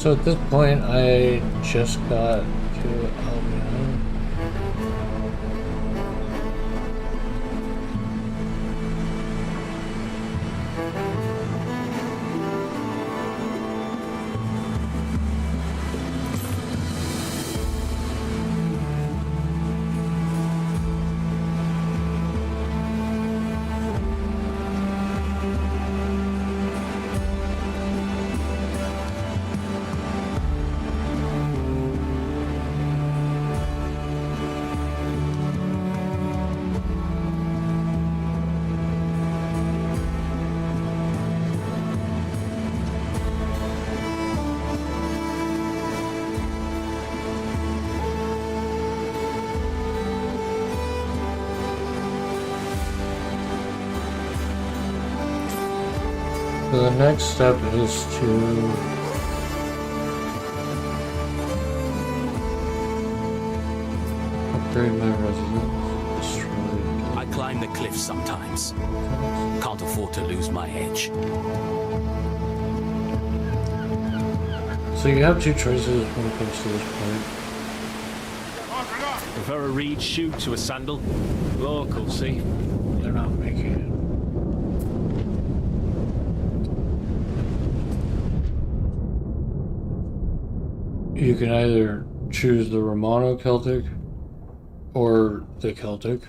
So at this point, I just got to Albion. So the next step is to upgrade my residence. Destroy. I climb the cliffs sometimes. Can't afford to lose my edge. So you have two choices when it comes to this point. Prefer a reed shoe to a sandal. Local, see? They're not making it. You can either choose the Romano-Celtic or the Celtic.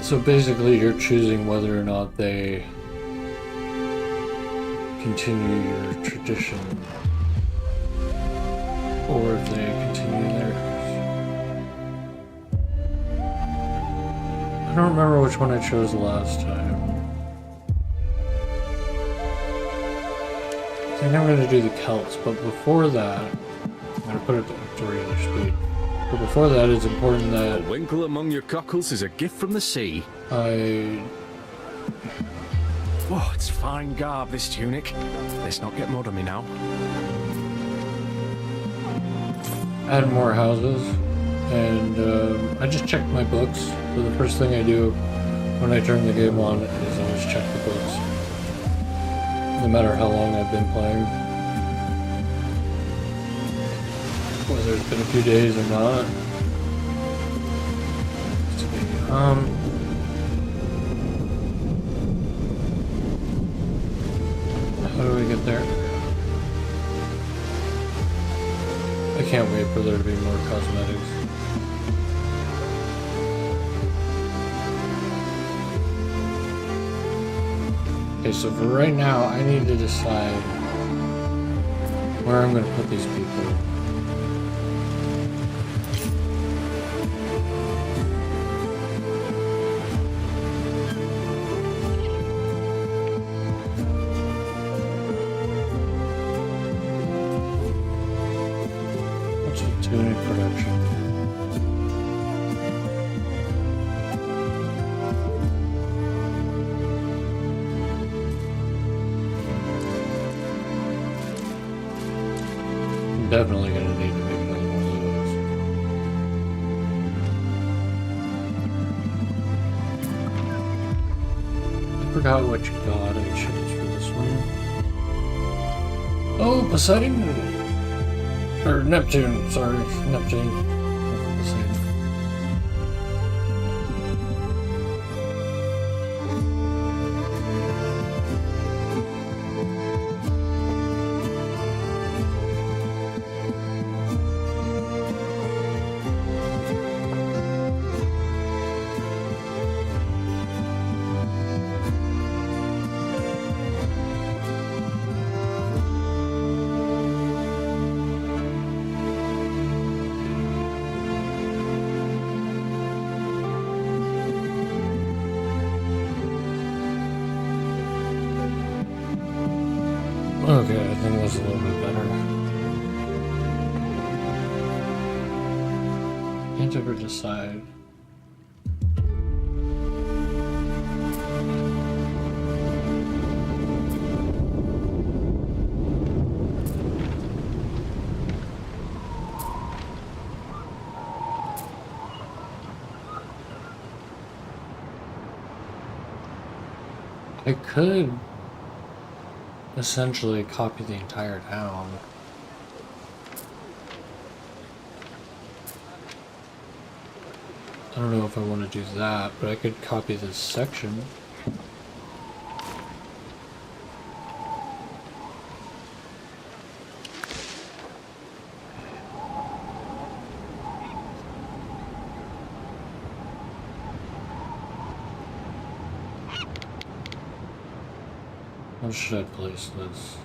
So basically you're choosing whether or not they continue your tradition or if they continue theirs. I don't remember which one I chose last time. I think I'm going to do the Celts, but before that, I'm going to put it to regular speed. But before that, it's important that A winkle among your cockles is a gift from the sea. I... Oh, it's fine garb, this tunic. Let's not get mud on me now. add more houses, and I just checked my books. So the first thing I do when I turn the game on is always check the books, no matter how long I've been playing, whether it's been a few days or not. How do we get there? I can't wait for there to be more cosmetics. Okay, so for right now, I need to decide where I'm going to put these people. What's a tunic production? I'm definitely going to need to make another one of those. I forgot which god I chose for this one. Oh, Poseidon! Or Neptune, sorry. Neptune. Poseidon. Okay, I think that's a little bit better. Can't ever decide. I could essentially copy the entire town. I don't know if I want to do that, but I could copy this section. How should I place this?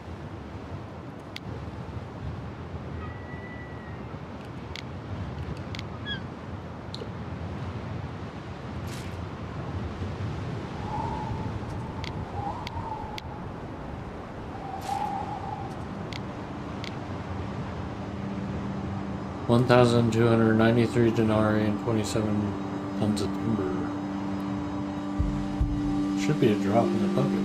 $1,293 denarii and 27 tons of timber. Should be a drop in the bucket for me.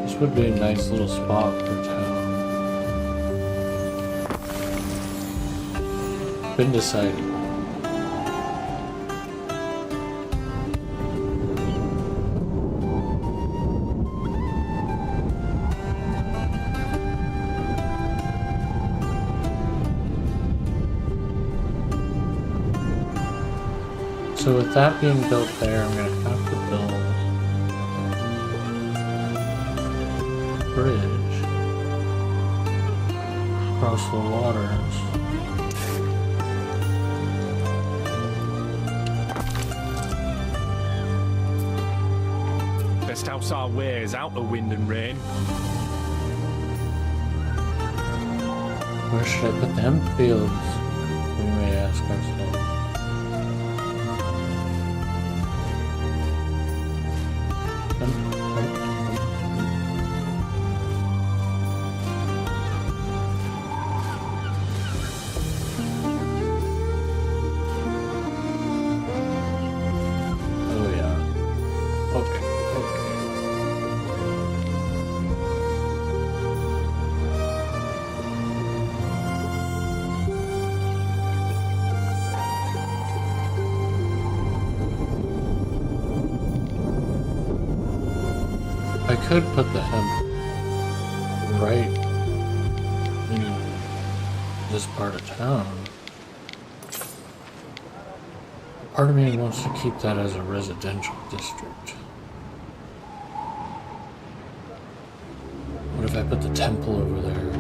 This would be a nice little spot for town. Been decided. So with that being built there, I'm gonna have to build a bridge across the waters. Best house our wares out of wind and rain. Where should I put the hemp fields? We may ask ourselves. Oh yeah. Okay. I could put the hemp right in this part of town. Part of me wants to keep that as a residential district. What if I put the temple over there?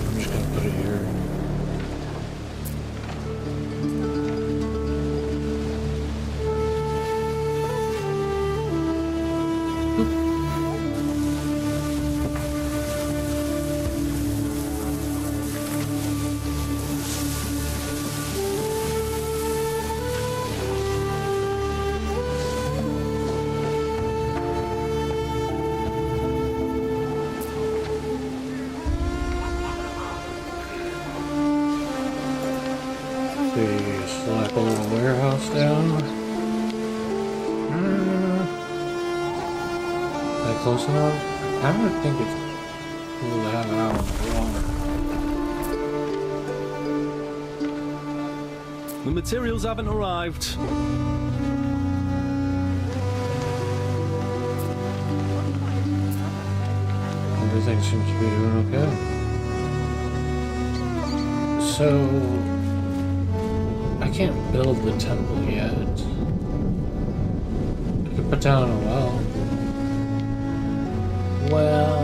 I'm just gonna put it here. See, slap a little warehouse down. Is that close enough? I don't think it's cool to have it out on the water. The materials haven't arrived. Everything seems to be doing okay. So, I can't build the temple yet. I could put down a well. Well...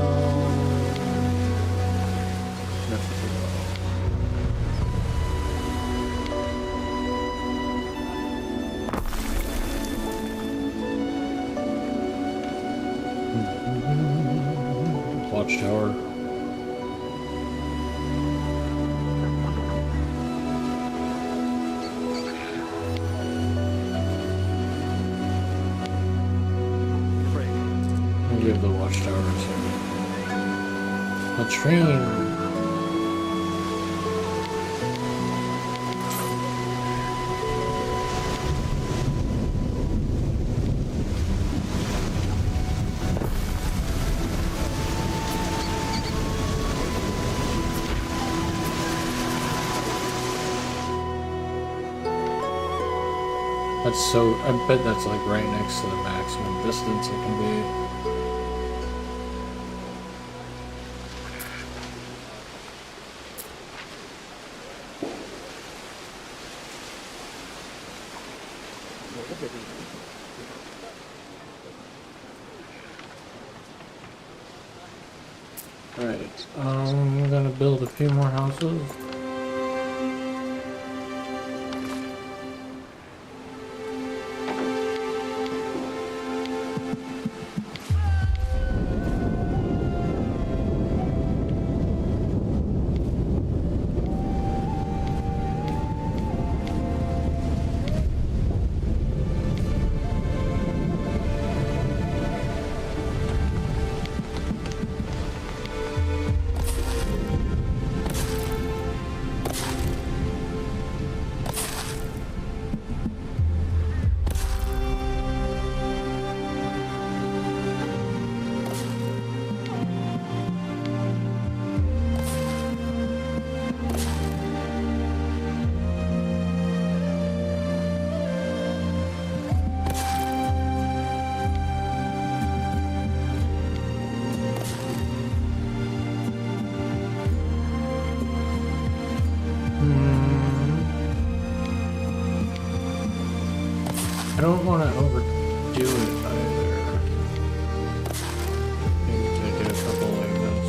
Watchtower. watchtowers. Latrine. That's so, I bet that's like right next to the maximum distance it can be. Alright, I'm gonna build a few more houses. I don't want to overdo it either. Maybe I do a couple like this.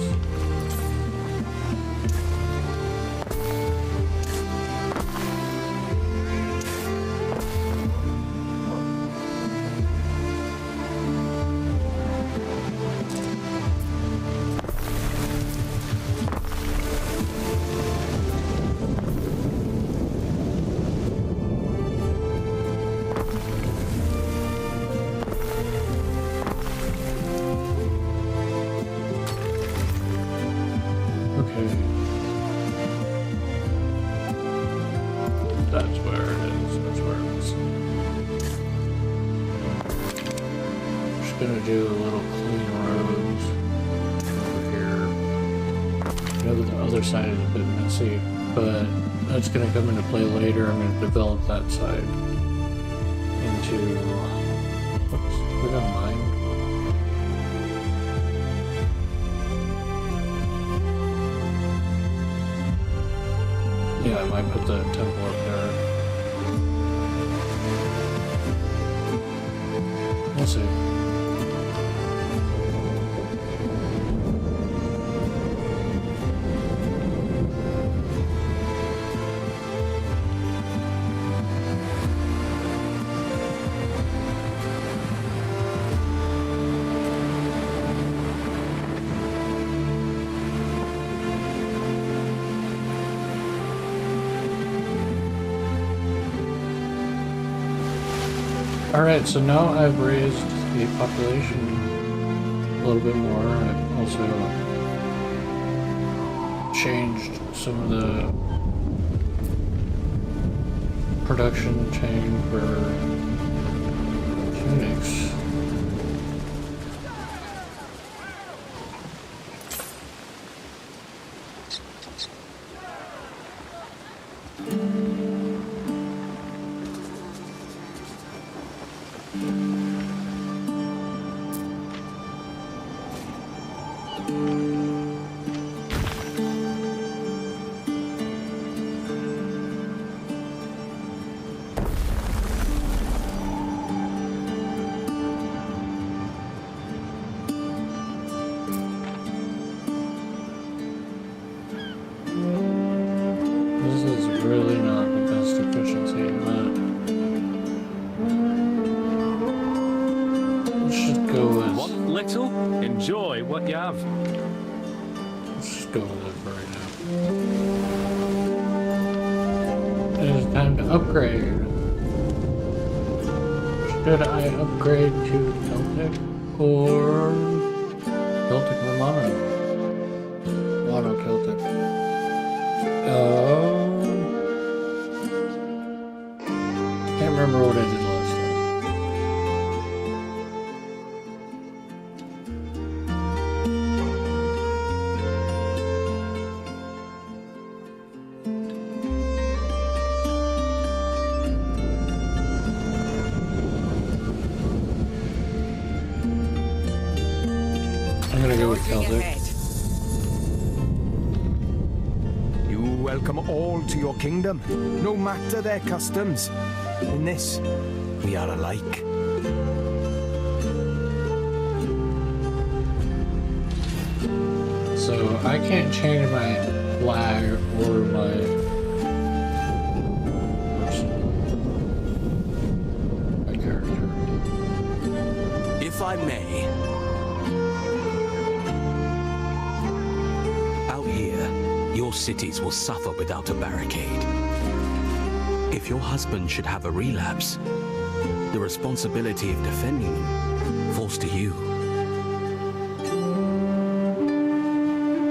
That's where it is. That's where it is. Just gonna do a little clean roads over here. I know that the other side is a bit messy, but that's gonna come into play later. I'm gonna develop that side into. Whoops, we got mine. Yeah, I might put the temple up there. We'll see. Alright, so now I've raised the population a little bit more. I've also changed some of the production chain for tunics. Really not the best efficiency, but let's just go with. Want little? Enjoy what you have. Let's just go with it for right now. It is time to upgrade. Should I upgrade to Celtic or Celtic Romano. Mono-Celtic. Can't remember what I did last time. I'm gonna go with Celtic. You welcome all to your kingdom, no matter their customs. In this, we are alike. So I can't change my flag or my person, my character. If I may. Out here, your cities will suffer without a barricade. If your husband should have a relapse, the responsibility of defending them falls to you.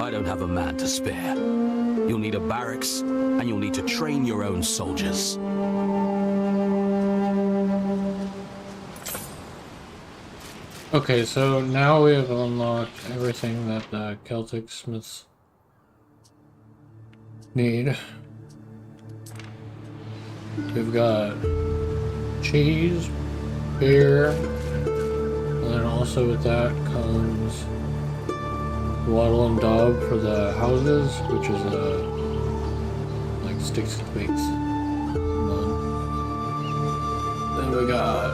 I don't have a man to spare. You'll need a barracks, and you'll need to train your own soldiers. Okay, so now we have unlocked everything that the Celtic Smiths need. We've got cheese, beer, and then also with that comes wattle and daub for the houses, which is like sticks and twigs. Then we got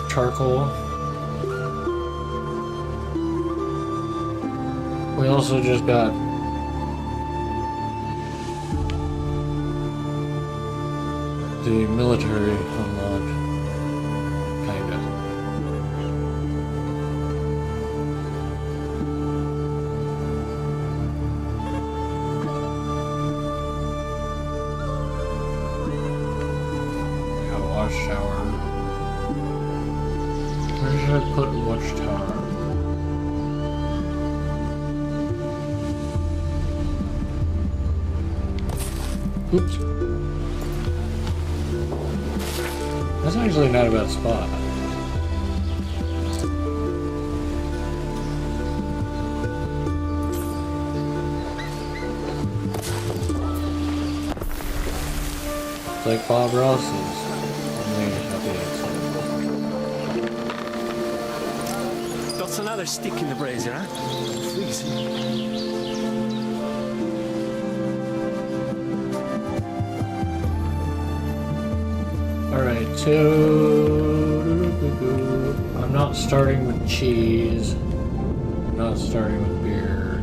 charcoal. We also just got the military unlocked, kinda. We got a watchtower. Where should I put watchtower? Oops. That's actually not a bad spot. It's like Bob Ross's. Only happy accident. That's another stick in the brazier, huh? Please. Alright, so I'm not starting with cheese. I'm not starting with beer.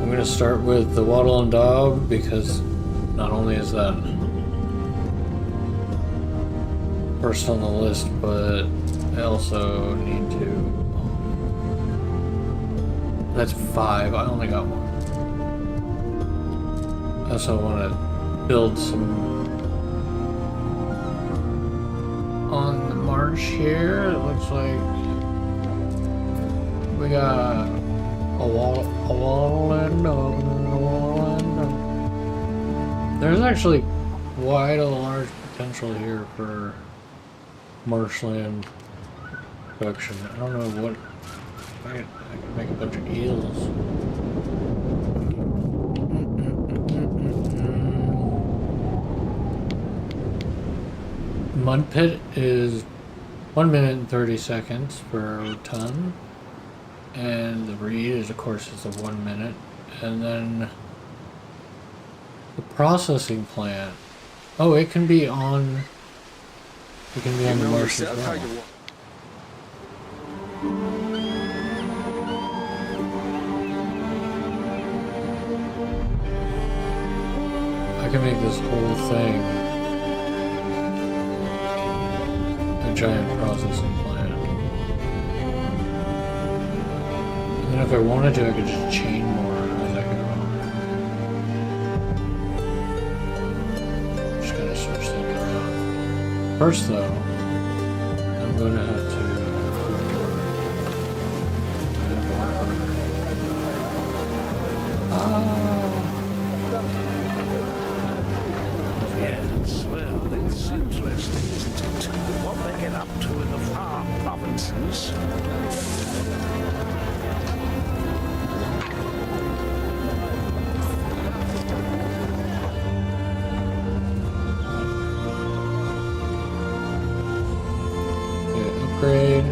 I'm gonna start with the wattle and daub because not only is that first on the list, but I also need to. That's 5. I only got 1. I also want to build some on the march here. It looks like we got a wall and a wall and there's actually quite a large potential here for marshland production. I don't know what I could make a bunch of eels. Mud pit is 1 minute and 30 seconds per ton, and the reed is, of course, is a 1 minute, and then the processing plant. Oh, it can be on. It can be on the marsh as well. I can make this whole thing a giant processing plant. And then if I wanted to, I could just chain more as I go. Just gotta switch things around. First though, I'm gonna have to interesting, isn't it? What they get up to in the far provinces. Upgrade.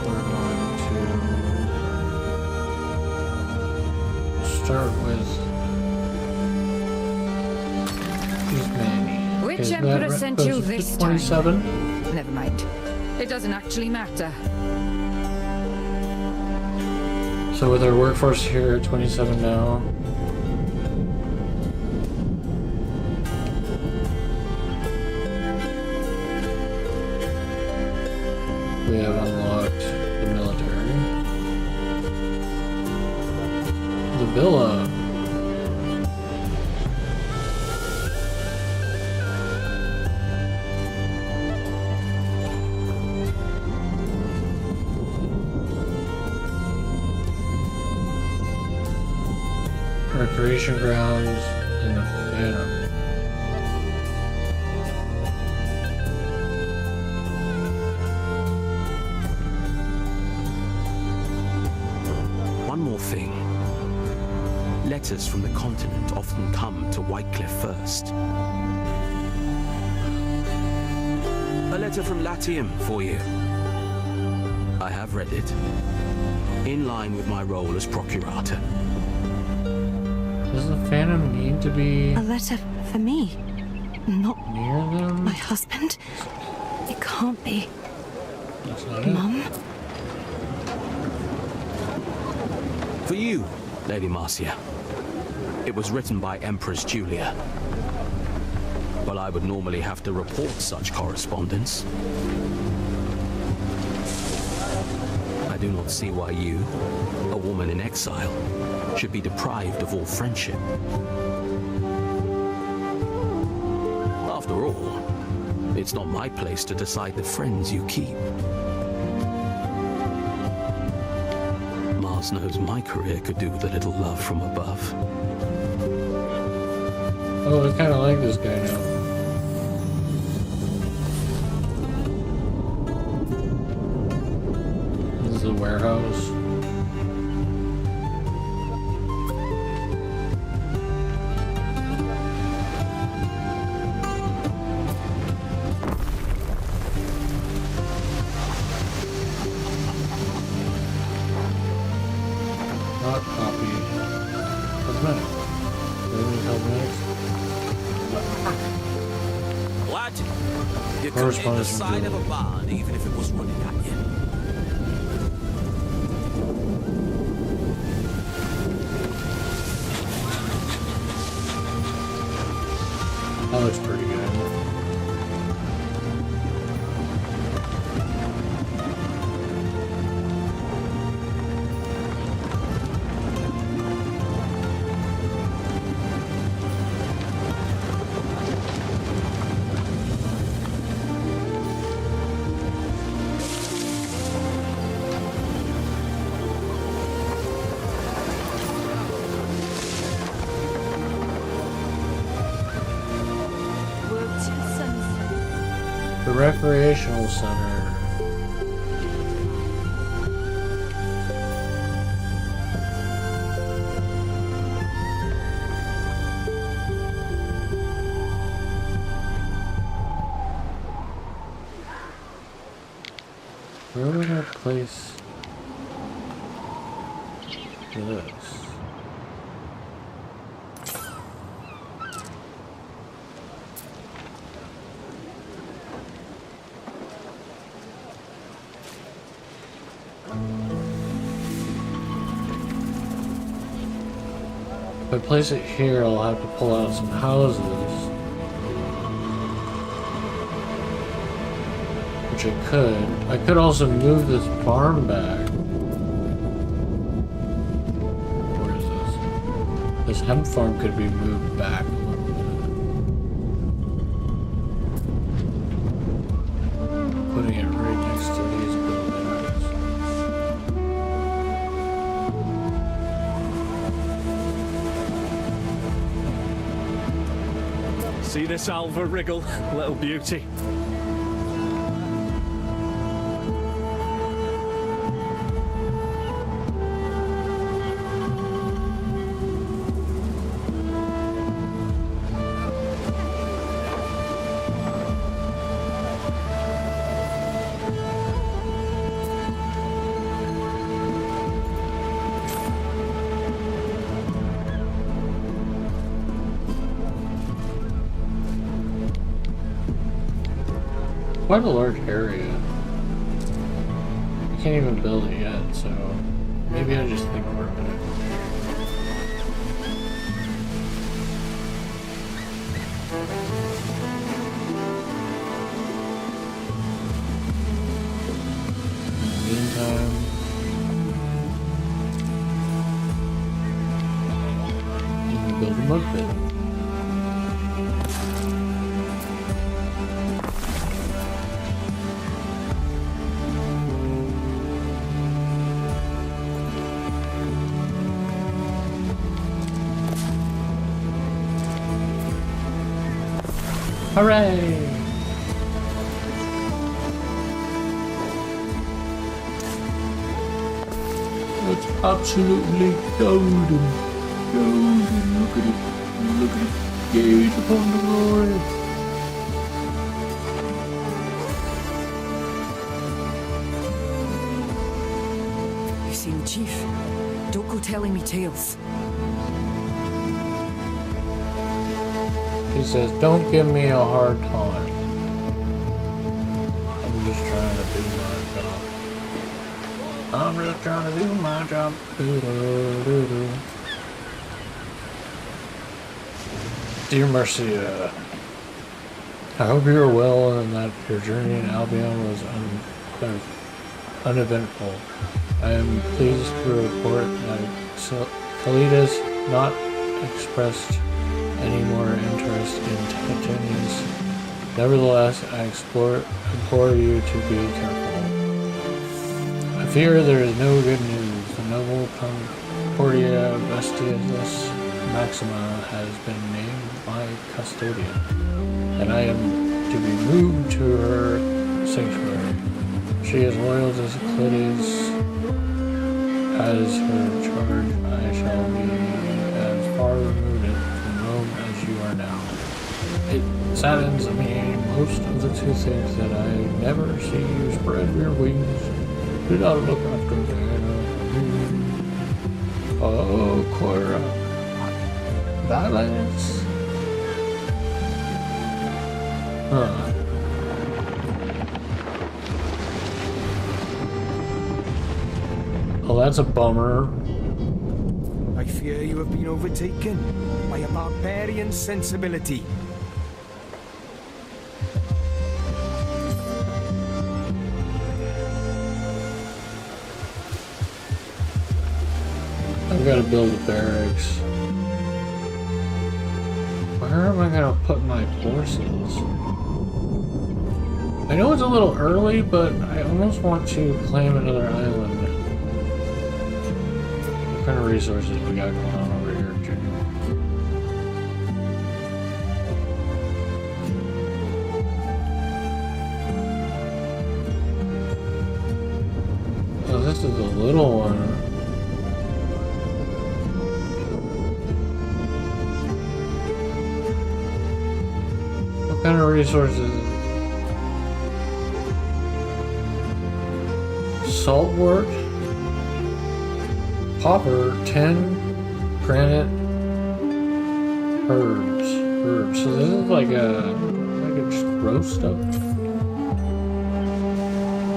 We're going to start with these many. Which emperor sent you this time? 27. Never mind. It doesn't actually matter. So with our workforce here at 27 now. We have unlocked the military. The villa. Recreation grounds and the Phantom. One more thing. Letters from the continent often come to Whitecliff first. A letter from Latium for you. I have read it. In line with my role as procurator. Does the Phantom need to be A letter for me? Not near them? my husband? It can't be. That's not it. Mum? For you, Lady Marcia. It was written by Empress Julia. Well, I would normally have to report such correspondence. I do not see why you, a woman in exile, should be deprived of all friendship. After all, it's not my place to decide the friends you keep. Mars knows my career could do with a little love from above. Oh, I kind of like this guy now. This is the warehouse. Not copy. Cosmetic. Maybe cosmetics. What? You couldn't hit the Correspondence side of a barn even if it was running at you. That looks pretty good. The recreational center. Where would I place this? If I place it here, I'll have to pull out some houses. Which I could. I could also move this barn back. Where is this? This hemp farm could be moved back a little bit. Putting it right next to these buildings. See this Alva wriggle, little beauty? Quite a large area. I can't even build it yet, so maybe I just think for a minute. Meantime, you can build a mud pit. Hooray! That's absolutely golden. Golden, look at it. Look at it. Gaze upon the glory. You've seen the chief. Don't go telling me tales. He says, don't give me a hard time. I'm just trying to do my job. I'm just trying to do my job. Doo-doo-doo-doo. Dear Marcia, I hope you are well and that your journey in Albion was uneventful. I am pleased to report that Kalida's not expressed any more interest in Titanians. Nevertheless, I implore you to be careful. I fear there is no good news. The noble Concordia Vestitus Maxima has been named my custodian, and I am to be moved to her sanctuary. She is loyal to Clydes as her charge. I shall be as far removed as you are now. It saddens me most of the two things that I never see you spread your wings. Do not look after Diana. Oh, Cora. Balance. Huh. Oh, that's a bummer. I fear you have been overtaken by a barbarian sensibility. I've got to build a barracks. Where am I going to put my forces? I know it's a little early, but I almost want to claim another island. What kind of resources we got going on over here, Junior? Oh, this is a little one. What kind of resources? Salt wort, popper, tin, granite, herbs. So this is like a just grow stuff.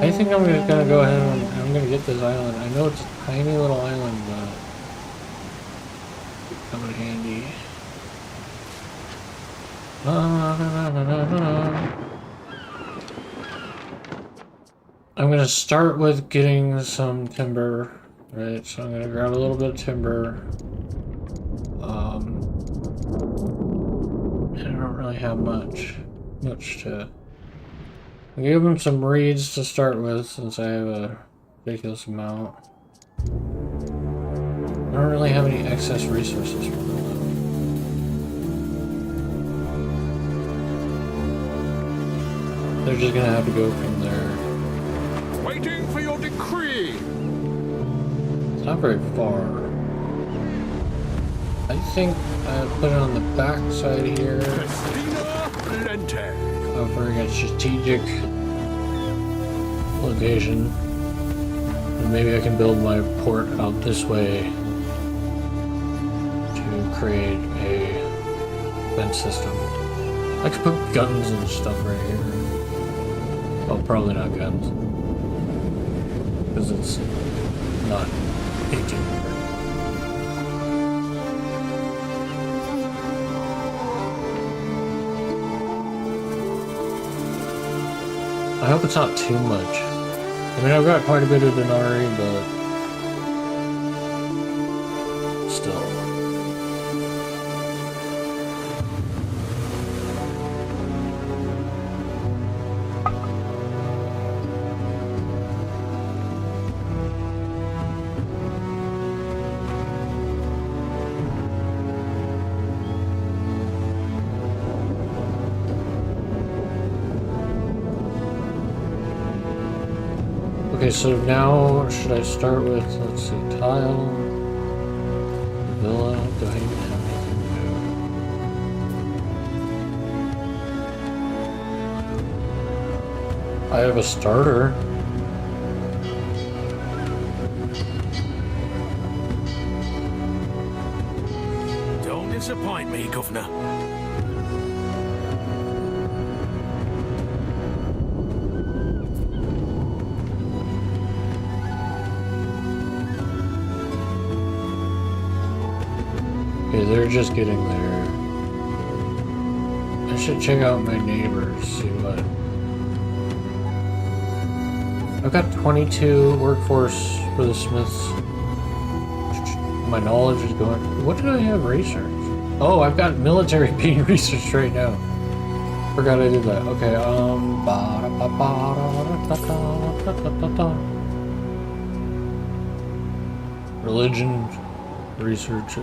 I think I'm just gonna go ahead and I'm gonna get this island. I know it's a tiny little island, but it's coming handy. I'm going to start with getting some timber, right? So I'm going to grab a little bit of timber. I don't really have much to... I'll give them some reeds to start with, since I have a ridiculous amount. I don't really have any excess resources for them, though. they're just gonna have to go from there. Waiting for your decree. It's not very far. I think I put it on the back side here. Festina Lente. Offering a strategic location. And maybe I can build my port out this way to create a vent system. I could put guns and stuff right here. Well, probably not guns. Because it's not 1800. I hope it's not too much. I mean, I've got quite a bit of Denari, but still. Okay, so now should I start with, let's see, tile, villa, do I even have anything to do? I have a starter. Don't disappoint me, Governor. Okay, they're just getting there. I should check out my neighbors, see what... I've got 22 workforce for the smiths. My knowledge is going... What do I have research? Oh, I've got military being researched right now. Forgot I did that. Okay, religion... Research,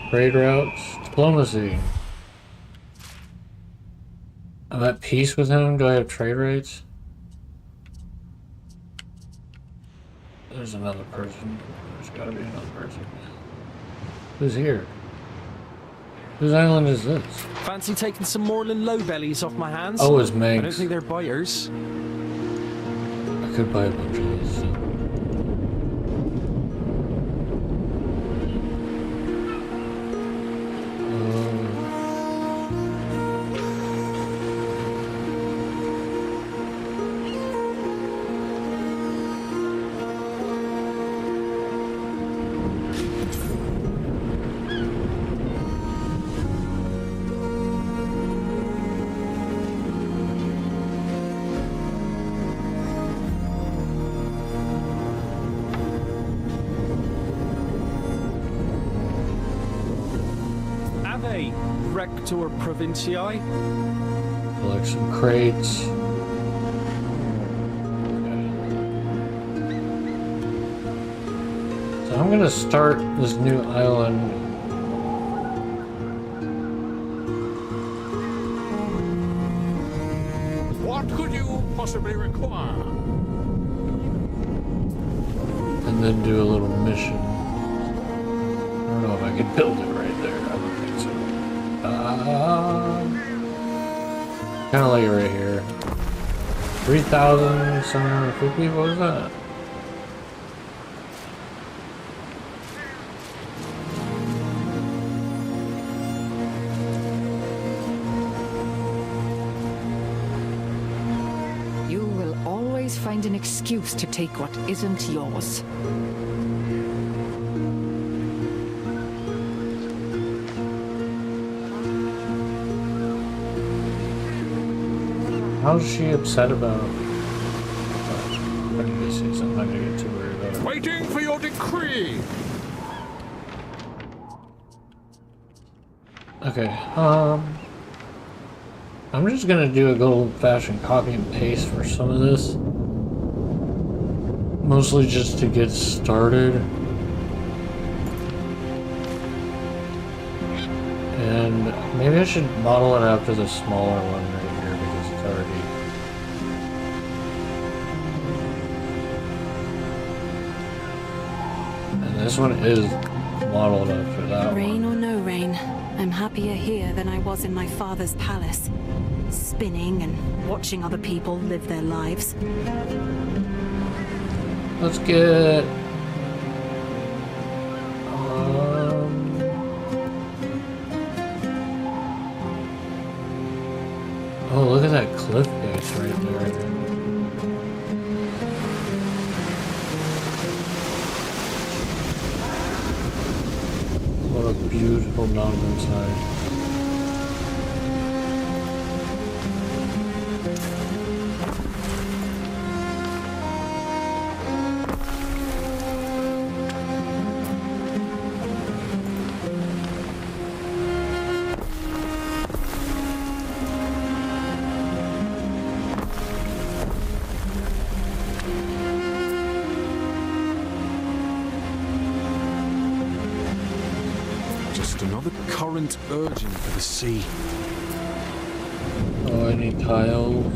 trade routes, diplomacy. I'm at peace with him. Do I have trade rates? There's another person. There's gotta be another person. Who's here? Whose island is this? Fancy taking some moorland lowbellies off my hands? Oh, it's I don't Manx. think they're biters. I could buy a bunch of these. Rector Provinciae. Collect some crates. So I'm gonna start this new island. What could you possibly require? And then do a little mission. I don't know if I can build it right there. I don't think so. Kind of like right here. 3,750. What was that? You will always find an excuse to take what isn't yours. How's she upset about? What did they say? Something I'm not gonna get too worried about it. Waiting for your decree. Okay, I'm just gonna do a good old-fashioned copy and paste for some of this. Mostly just to get started. And maybe I should model it after the smaller one right here because it's already... And this one is modeled after that Rain one. or no rain, I'm happier here than I was in my father's palace. Spinning and watching other people live their lives. Let's get... Oh, look at that cliff face right there. What a beautiful mountainside. Just another current urging for the sea. Oh, I need tiles.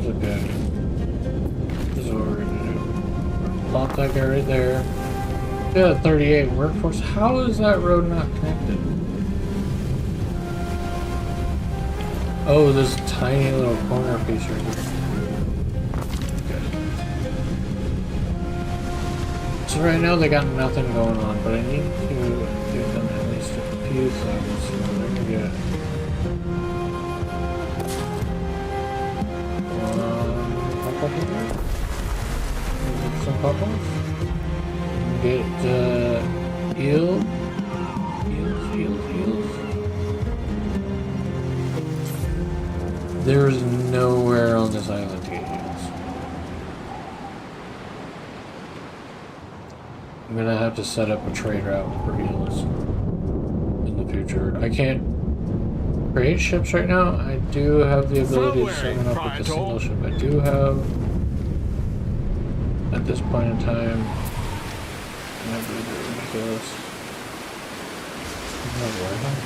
Okay. This is what we're gonna do. Plop that guy right there. Yeah, 38 workforce. How is that road not connected? Oh, this tiny little corner piece right here. Okay. So right now they got nothing going on, but I need to give them at least a few things so they can get pop here. Get some pop-ups. Get eels. There's nowhere on this island to get eels. I'm gonna have to set up a trade route for eels in the future. I can't create ships right now. I do have the ability to summon up with a single ship. I do have, at this point in time, might be a bit ridiculous. No way.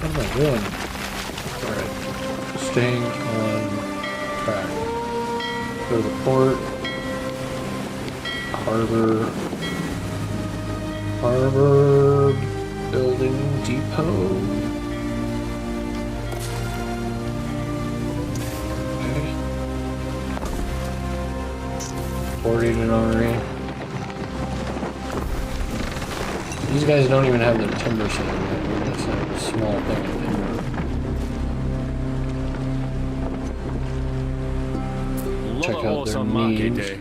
What am I doing? Alright. Staying on track. Go to the port. Harbor building depot. Okay. Port agent armory. These guys don't even have their timber set yet. We're just like a small thing of timber. Check Check out horse their on market needs. day.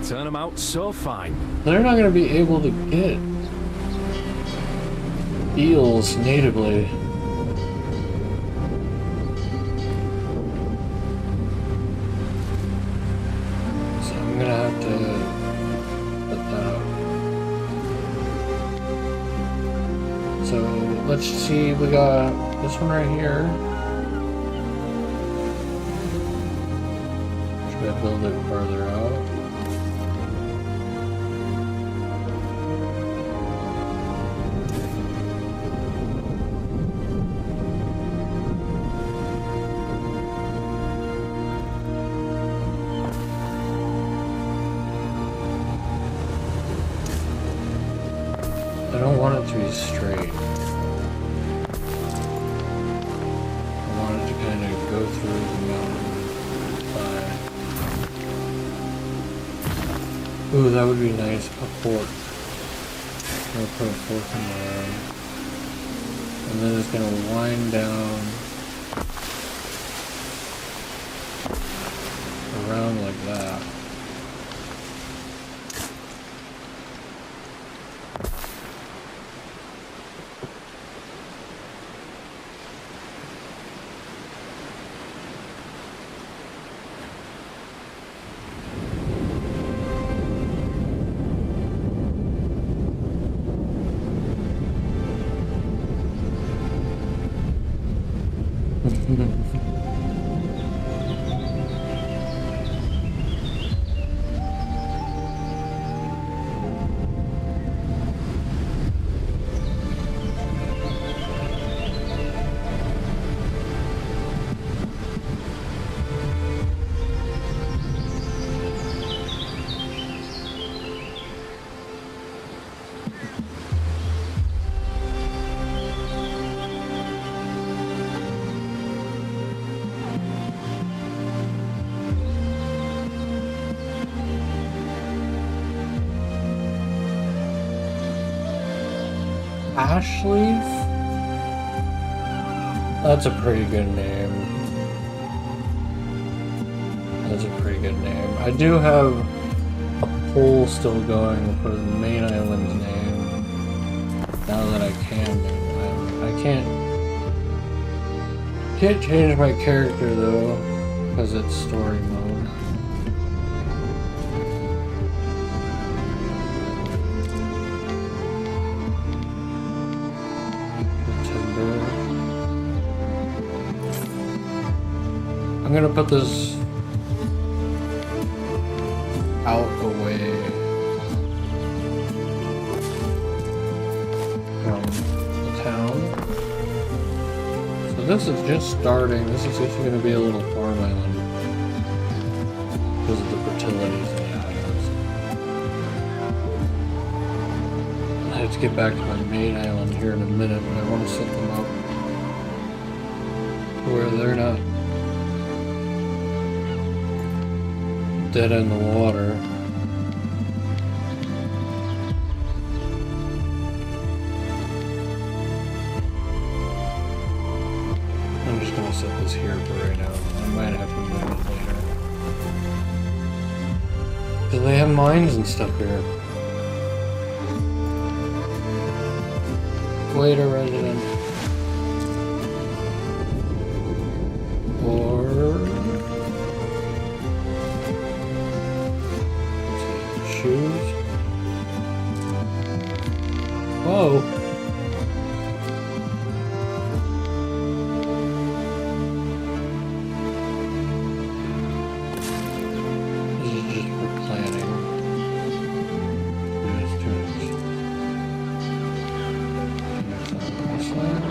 Turn them out so fine. They're not going to be able to get eels natively. So I'm going to have to put that up. So let's see, we got this one right here. Should I build it further out? I don't want it to be straight. I want it to kind of go through the mountain side. Ooh, that would be nice. A fork. I'll put a fork in there. And then it's going to wind down around like that. Ashleaf? That's a pretty good name. That's a pretty good name. I do have a poll still going for the main island's name. Now that I can name them. I can't change my character though, because it's story mode. I'm gonna put this out away from the town. So this is just starting. This is just gonna be a little farm island because of the fertilities in the islands. I have to get back to my main island here in a minute, but I want to set them up where they're not dead in the water. I'm just gonna set this here for right now. I might have to move it later. Because they have mines and stuff here. Wait a resident. Or shoes. Whoa. This is just for planning. There's tunics. Tunics on this side.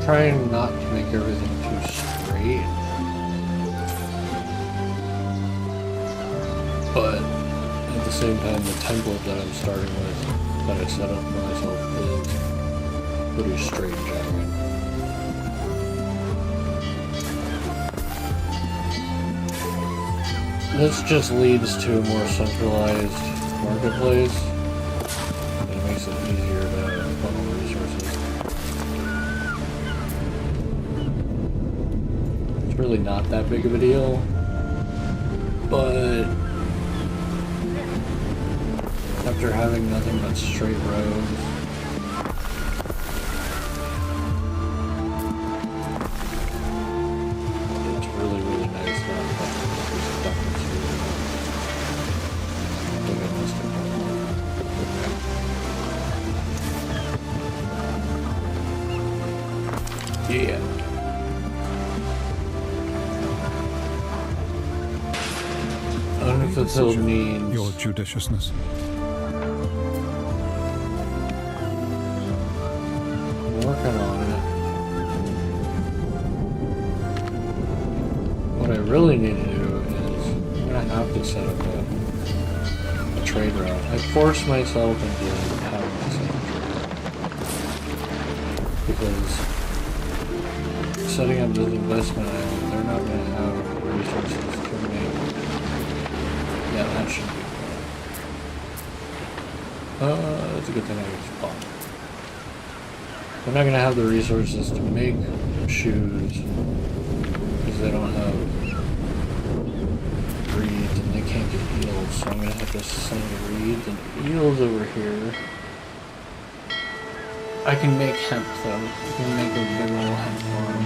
Trying not to make everything too straight, but at the same time the template that I'm starting with, that I set up for myself, is pretty straight and jagged. This just leads to a more centralized marketplace. It makes it easier to funnel resources. Really not that big of a deal, but after having nothing but straight roads, it's really, really nice to have stuff that's yeah. Unfulfilled needs. Your judiciousness. I'm working on it. What I really need to do is I'm gonna have to set up a trade route. I forced myself into having to set up a trade route. because setting up this investment island, they're not going to have resources to make. Yeah, that should be fine. That's a good thing I just bought. They're not going to have the resources to make shoes because they don't have reeds and they can't get eels, so I'm going to have to send the reeds and eels over here. I can make hemp though. I can make a big old hemp farm.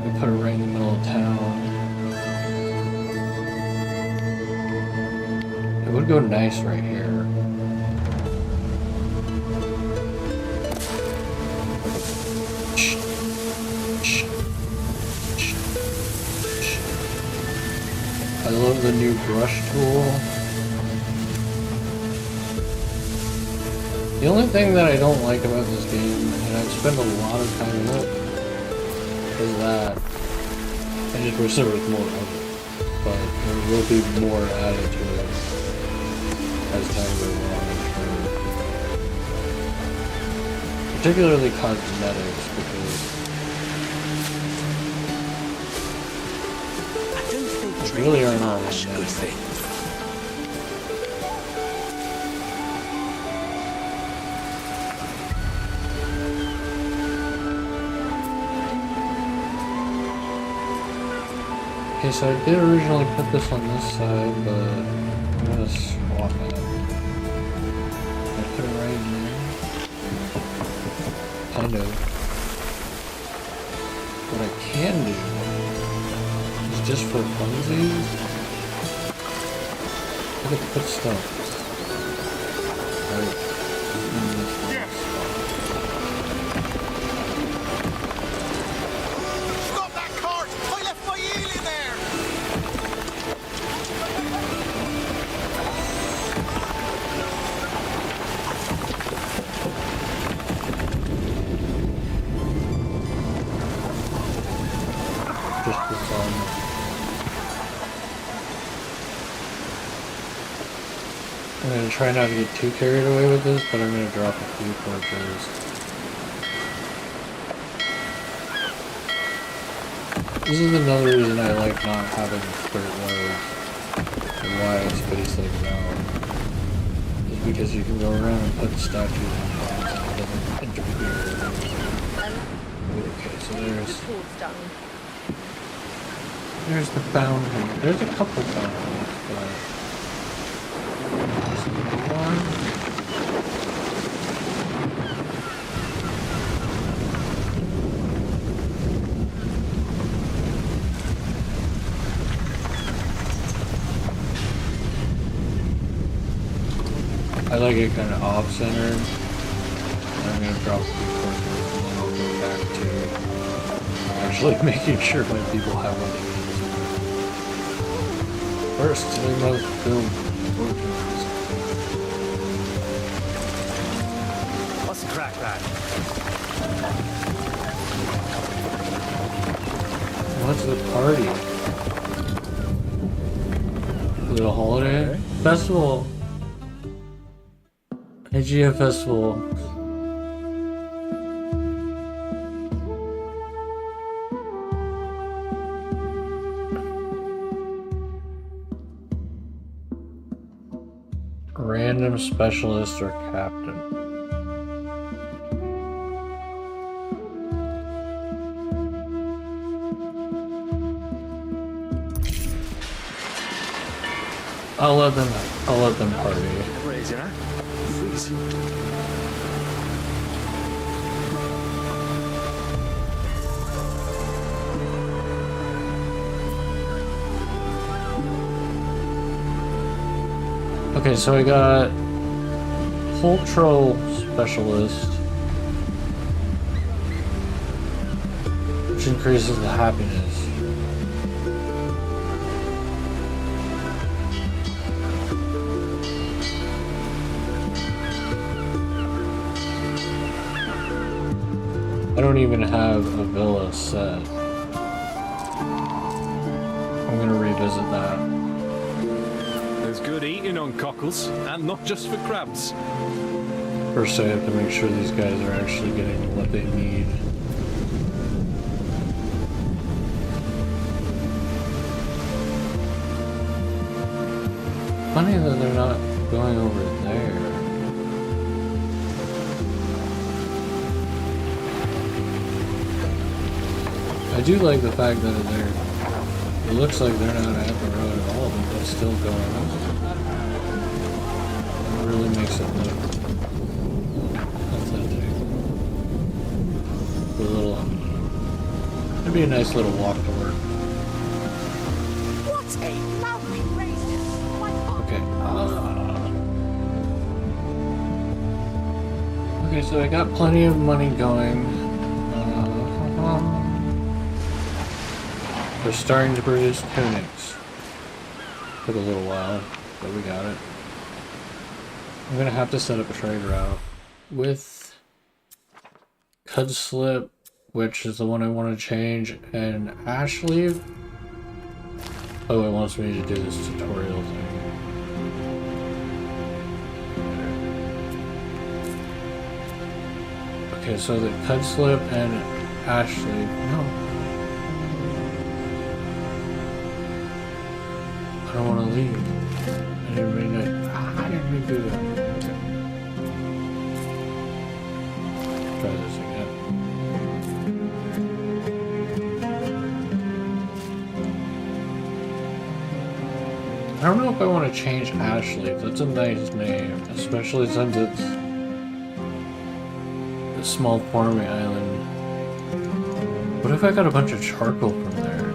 I put it right in the middle of town. It would go nice right here. I love the new brush tool. The only thing that I don't like about this game, and I've spent a lot of time in it, is that I just wish there was more of it. But there will be more added to it as time goes on. Particularly cosmetics, because I don't think there really are not much good thing. okay, so I did originally put this on this side, but I'm gonna swap it. I put it right in there. Kind of. What I can do is just for funsies, I could put stuff right in this one spot. Stop that cart! I left my eel in there! Just for fun. I'm going to try not to get too carried away with this, but I'm going to drop a few torches. This is another reason I like not having dirt roads, and why I space things out. Is because you can go around and put statues on things and it doesn't interfere. Okay, so there's the fountain. There's a couple fountains, but I like it kind of off-centered. I'm going to drop a few corners and then I'll go back to actually making sure my people have what they need. First, we must build torches. What's the crack, lad? What's the party? Is it a holiday? Festival. AGF Festival. Random specialist or captain. I'll let them party. Raising her. Freezing. Okay, so I got cultural specialist, which increases the happiness. I don't even have a villa set. I'm gonna revisit that. There's good eating on cockles, and not just for crabs. First I have to make sure these guys are actually getting what they need. Funny that they're not going over there. I do like the fact that it looks like they're not at the road at all, but they're still going over. It really makes it look authentic. A little, it'd be a nice little walk to work. What a lovely race! Okay. Okay, so I got plenty of money going. We're starting to produce tunics. Took a little while, but we got it. I'm gonna have to set up a trade route with Cudslip, which is the one I want to change, and Ashleaf. Oh, it wants me to do this tutorial thing. Okay, so the Cudslip and Ashleaf. No. I don't want to leave. I didn't mean to. I didn't mean to do that. Okay. Try this again. I don't know if I want to change Ashleaf. That's a nice name, especially since it's a small farming island. What if I got a bunch of charcoal from there?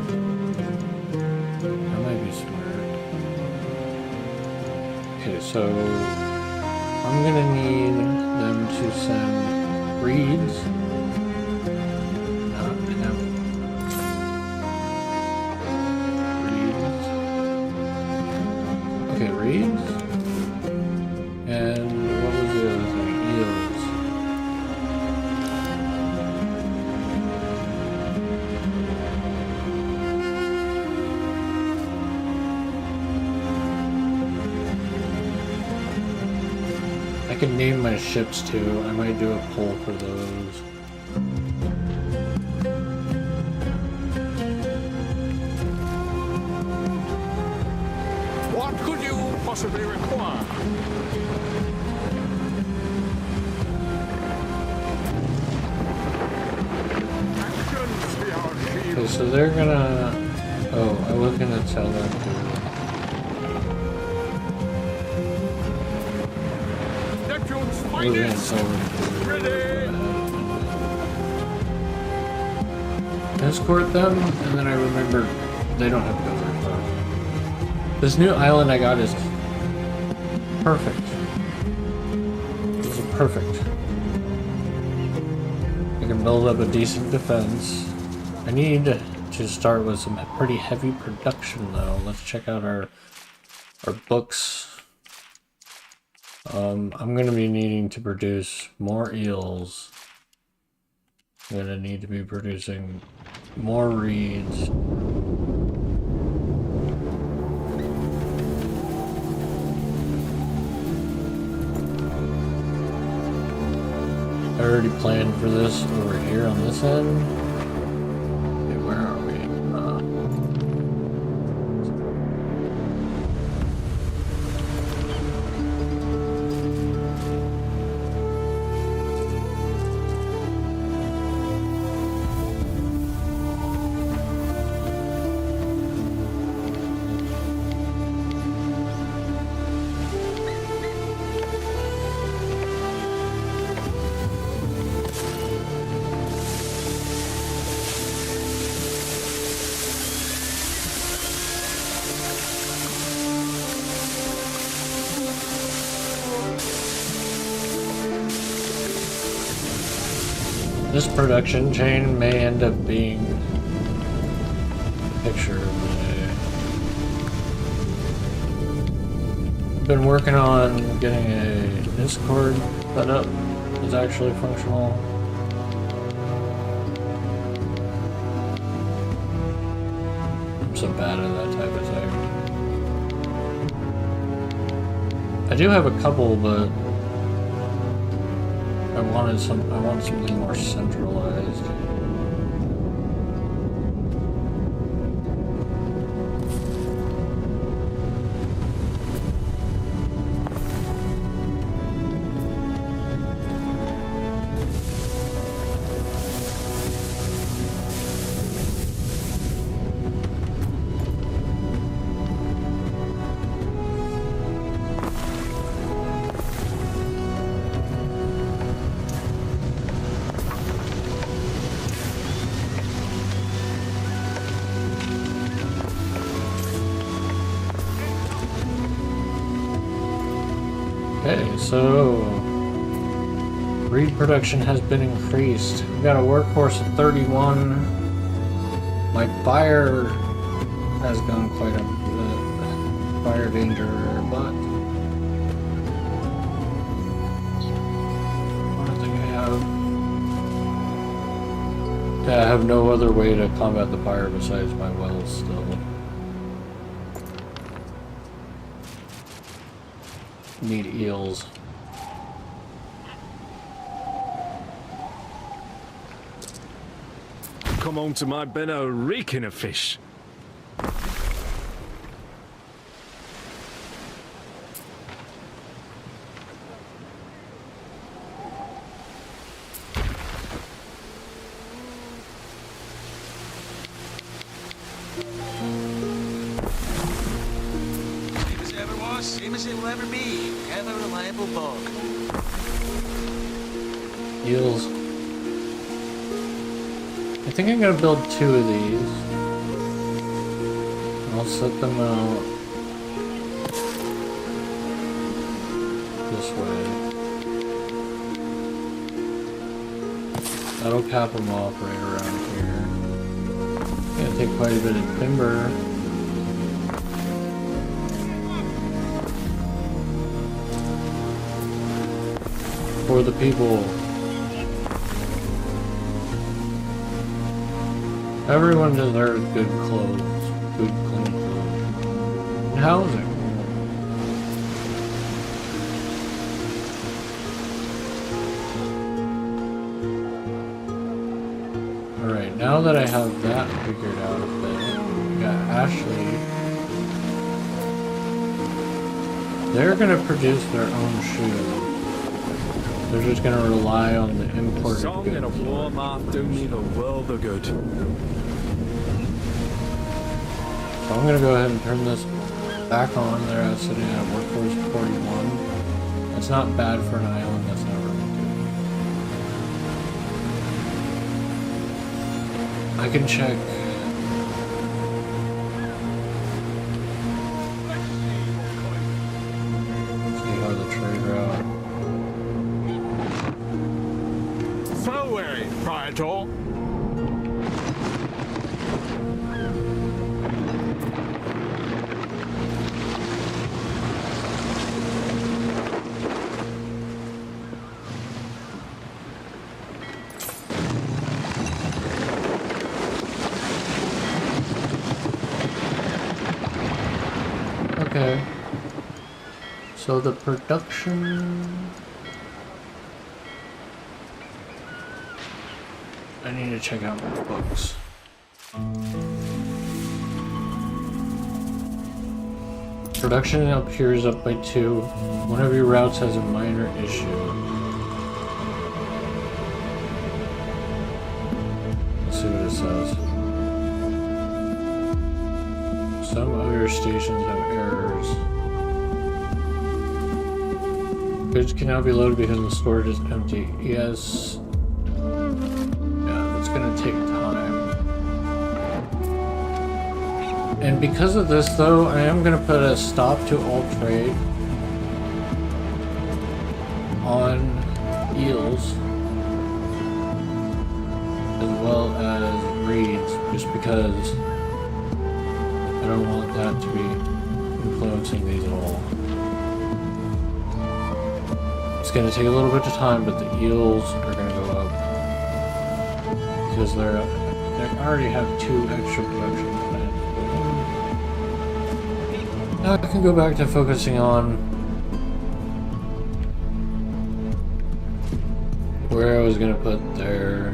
That might be smart. Okay, so I'm gonna need them to send reeds. Okay, reeds. And what was the other thing? Eels. I can name my ships too. I might do a poll for those. What could you possibly require? Actions be our shield. Okay, so they're gonna... Oh, I was gonna tell them to... Neptune's I was gonna finest. tell them Ready. to escort them, and then I remembered they don't have to go very far. This new island I got is perfect. This is perfect. I can build up a decent defense. I need to start with some pretty heavy production though. Let's check out our books. I'm gonna be needing to produce more eels. I'm gonna need to be producing more reeds. I already planned for this over here on this end. Okay, where are we? This production chain may end up being a picture of the day. I've been working on getting a Discord set up that's actually functional. I'm so bad at that type of thing. I do have a couple, but I want something more centralized. Okay, so breed production has been increased. We got a workhorse of 31. My fire has gone quite a bit. Fire danger, but I don't think I have. Yeah, I have no other way to combat the fire besides my wells still. Need eels. Come on to my benno reeking of fish. Same as ever was, same as it will ever be. Ever reliable bog. Eels. I think I'm gonna build 2 of these. I'll set them out this way. That'll cap them off right around here. Gonna take quite a bit of timber. For the people. Everyone deserves good clothes, good clean clothes, and housing. Alright, now that I have that figured out a bit, we got Ashley. They're gonna produce their own shoes. They're just gonna rely on the imported Song goods. and a warm off do me the world of good. So I'm gonna go ahead and turn this back on. They're sitting at workforce 41. That's not bad for an island. That's not really good. I can check. See how the trade route. Praetor. Okay. So the production. I need to check out my books. Production up here is up by 2. One of your routes has a minor issue. Let's see what it says. Some of your stations have errors. Goods can now be loaded because the storage is empty. Yes. It's gonna take time. And because of this though, I am gonna put a stop to all trade on eels as well as reeds, just because I don't want that to be influencing these at all. It's gonna take a little bit of time, but the eels are gonna go up. Because they already have 2 extra production plants. Now I can go back to focusing on where I was gonna put their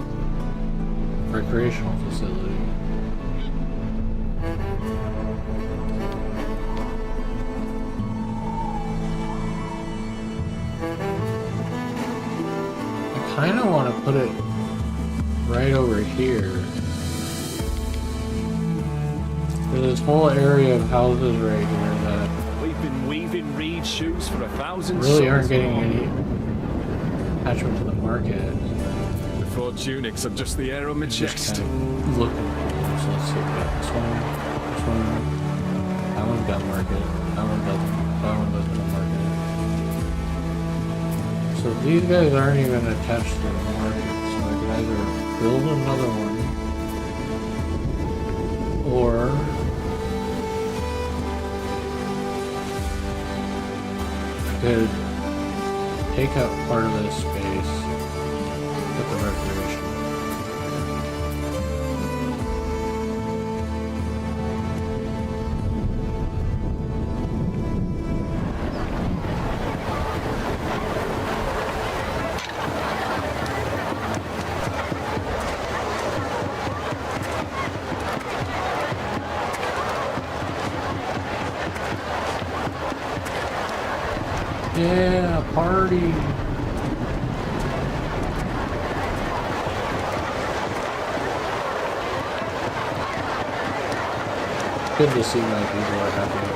recreational facility. I kind of want to put it right over here. There's this whole area of houses right here that We've been weaving reed shoes for 1,000 really aren't suns. getting any attachment to the market. The 4 tunics are just the air on my Just chest. kind of looking for them. So let's see. We got this one. That one's got market. That one doesn't. That one doesn't have market. So these guys aren't even attached to the market. So I could either build another one, or I could take up part of this space with the recreation. Yeah, party. Good to see my people are happy.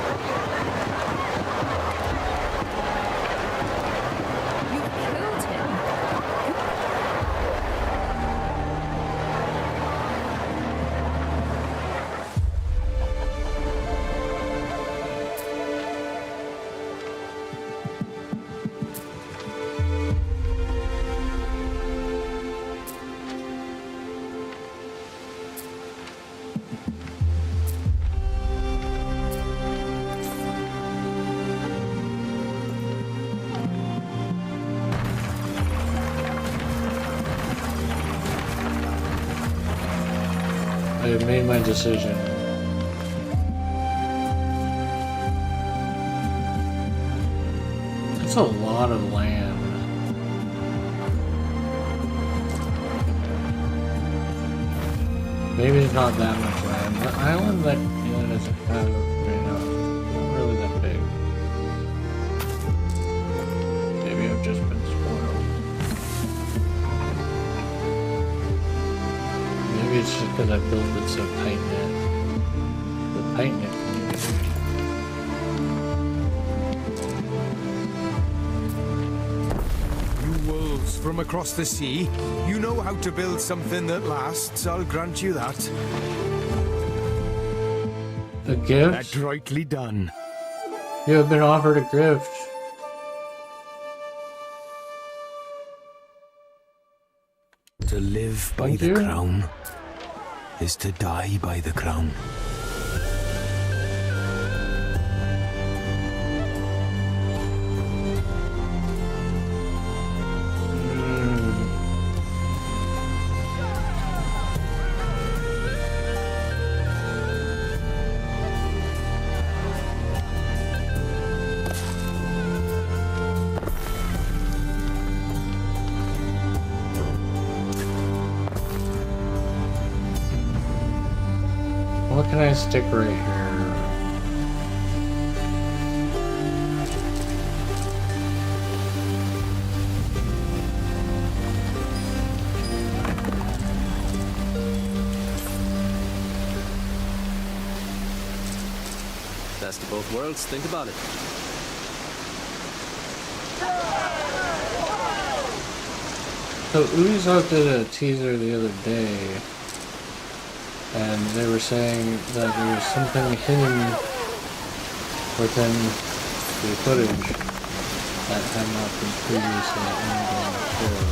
You killed him. I have made my decision. It's a lot of land. Maybe it's not that much land. The island that it doesn't have right now is not really that big. Maybe I've just been spoiled. Maybe it's just because I built it so tight-knit. The tight-knit community. You wolves from across the sea, you know how to build something that lasts, I'll grant you that. A gift? Adroitly done. You have been offered a gift. To live by Thank the you. crown is to die by the crown. What can I stick right here? Best of both worlds, think about it. So Ubisoft did a teaser the other day, and they were saying that there was something hidden within the footage that had not been previously in the game before.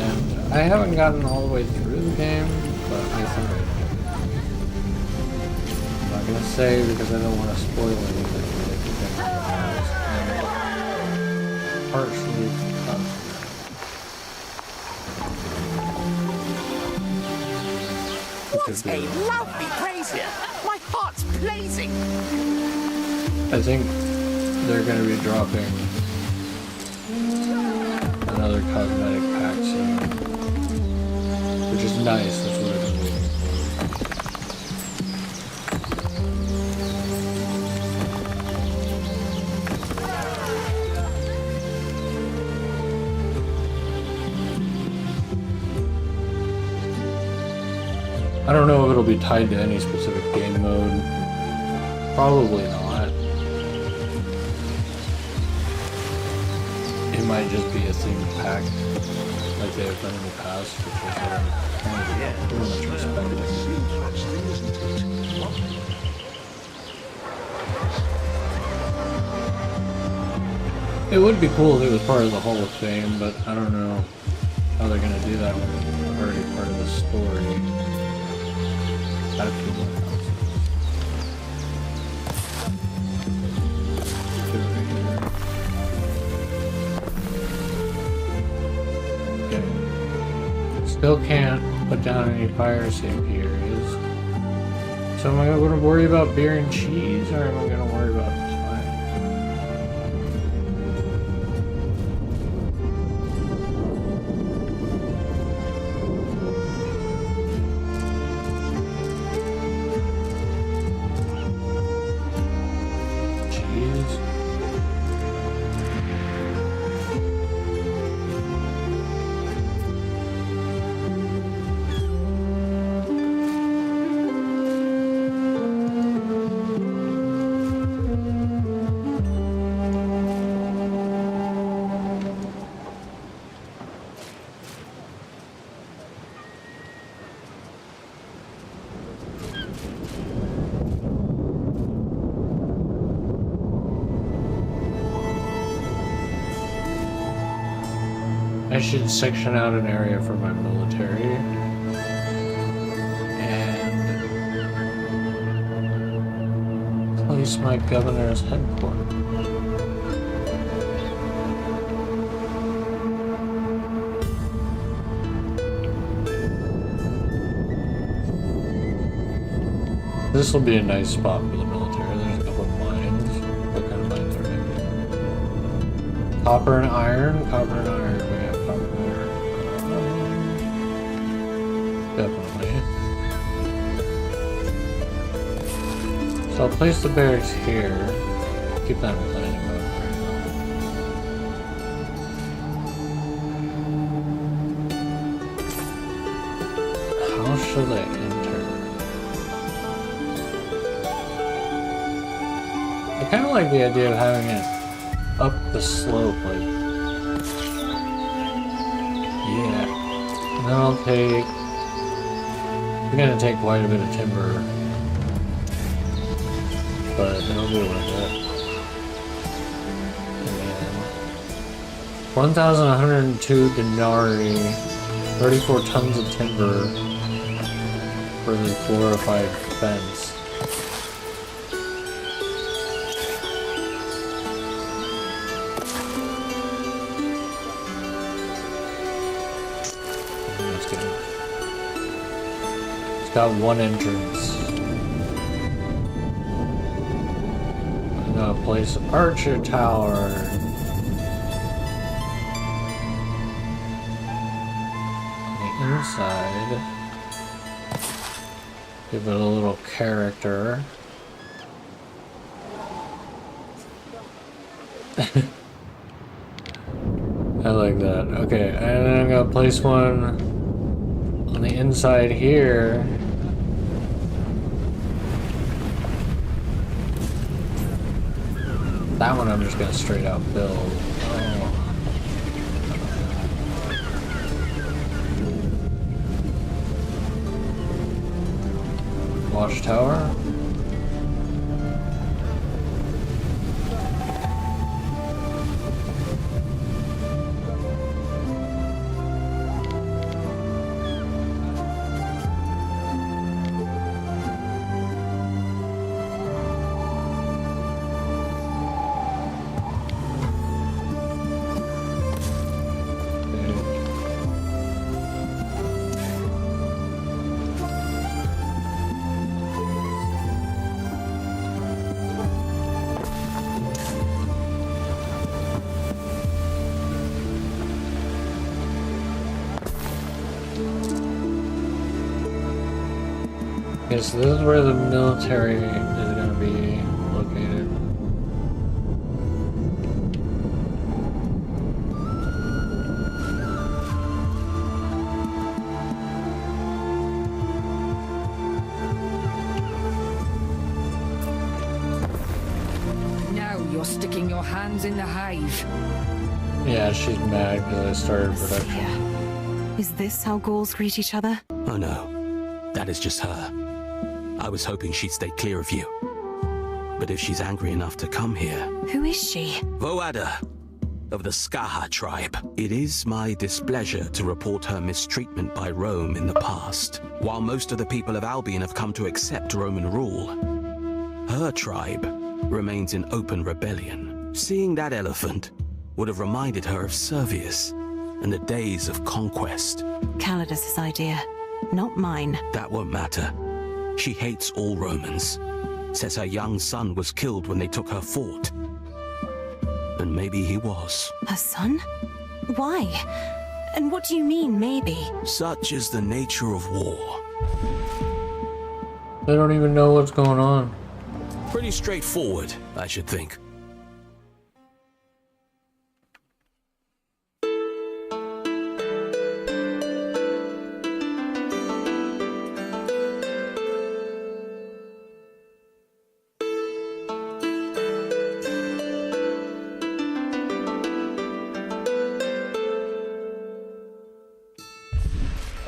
And I haven't gotten all the way through the game, but I think I did. I'm not gonna say because I don't want to spoil anything. And partially What a lovely brazier! My heart's blazing! I think they're going to be dropping another cosmetic pack soon. Which is nice, that's what I've been waiting for. I don't know if it'll be tied to any specific game mode. Probably not. It might just be a themed pack, like they have done in the past, which is what I'm pretty much respecting. It would be cool if it was part of the Hall of Fame, but I don't know how they're gonna do that when it's already part of the story. Got a few more houses. Okay. Still can't put down any fire safety areas. So am I going to worry about beer and cheese, or am I going to worry about fire? I should section out an area for my military and place my governor's headquarters. This will be a nice spot for the military. There's a couple of mines. What kind of mines are they? Copper and iron? Copper and iron. Definitely. So I'll place the barracks here. Keep that in planning mode right now. How should I enter? I kind of like the idea of having it up the slope, like, yeah. And then I'll take. We're gonna take quite a bit of timber, but it'll be worth it. And 1,102 denarii, 34 tons of timber for the glorified fence. That's good. Got one entrance. I'm gonna place Archer Tower. On the inside. Give it a little character. I like that. Okay, and then I'm gonna place one on the inside here. That one I'm just gonna straight out build. Oh. Watchtower. Okay, so this is where the military is going to be located. Now you're sticking your hands in the hive. Yeah, she's mad because I started production. Yeah. Is this how ghouls greet each other? Oh no, that is just her. I was hoping she'd stay clear of you. But if she's angry enough to come here... Who is she? Voada, of the Skaha tribe. It is my displeasure to report her mistreatment by Rome in the past. While most of the people of Albion have come to accept Roman rule, her tribe remains in open rebellion. Seeing that elephant would have reminded her of Servius and the days of conquest. Calidus's idea, not mine. That won't matter. She hates all Romans. Says her young son was killed when they took her fort. And maybe he was. Her son? Why? And what do you mean, maybe? Such is the nature of war. They don't even know what's going on. Pretty straightforward, I should think.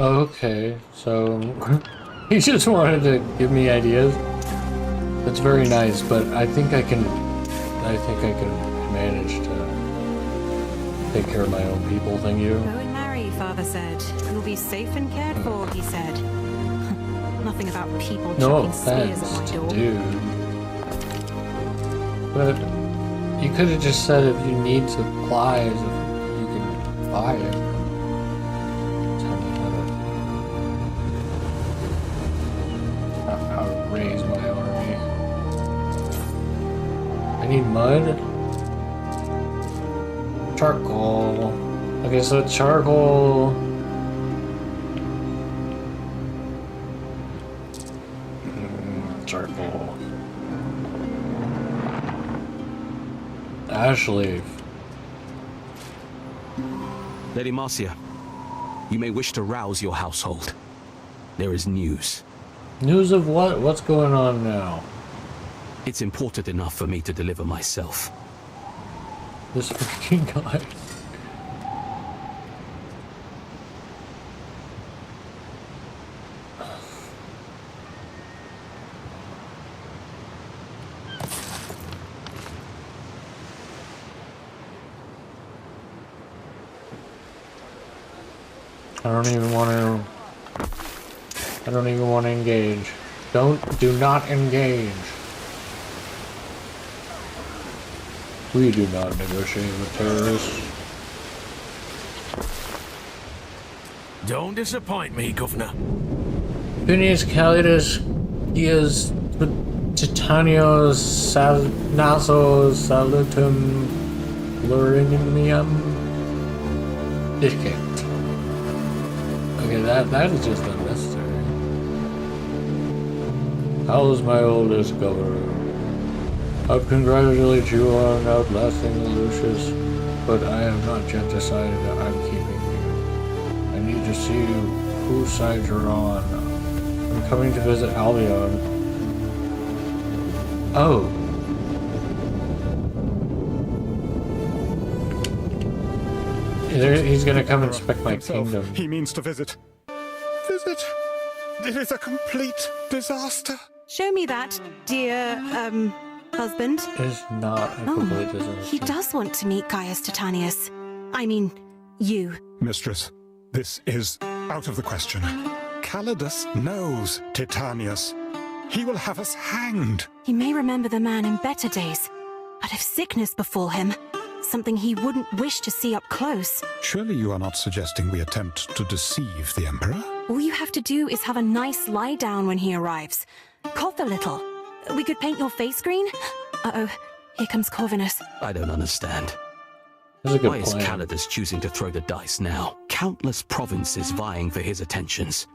Okay, so he just wanted to give me ideas. That's very nice, but I think I can manage to take care of my own people, thank you. Go and marry, Father said. You'll be safe and cared for, he said. Nothing about people No chucking spears at my offense, door. dude. But you could have just said if you need supplies, you can buy it. Tell me how to raise my army. I need mud. Charcoal. Okay, so charcoal. Charcoal. Ash leaf. Lady Marcia, you may wish to rouse your household. There is news. News of what? What's going on now? It's important enough for me to deliver myself. This freaking guy. I don't even want to engage. Do not engage. We do not negotiate with terrorists. Don't disappoint me, Governor. Phineas Calidus Dias Titanios Naso Salutum Lurinium Dictate. Okay, that is just unnecessary. How's my oldest governor? I congratulate you on outlasting the Lucius, but I have not yet decided that I'm keeping you. I need to see whose side you're on. I'm coming to visit Albion. Oh. He's gonna come inspect my kingdom. He means to visit. Visit? It is a complete disaster. Show me that, dear, husband. It's not a complete disaster. He does want to meet Gaius Titanius. I mean, you. Mistress, this is out of the question. Calidus knows Titanius. He will have us hanged. He may remember the man in better days, but if sickness befall him, something he wouldn't wish to see up close. Surely you are not suggesting we attempt to deceive the Emperor? All you have to do is have a nice lie down when he arrives. Cough a little. We could paint your face green. Uh-oh, here comes Corvinus. I don't understand. That's a good Why is plan. Calidus choosing to throw the dice now? Countless provinces vying for his attentions.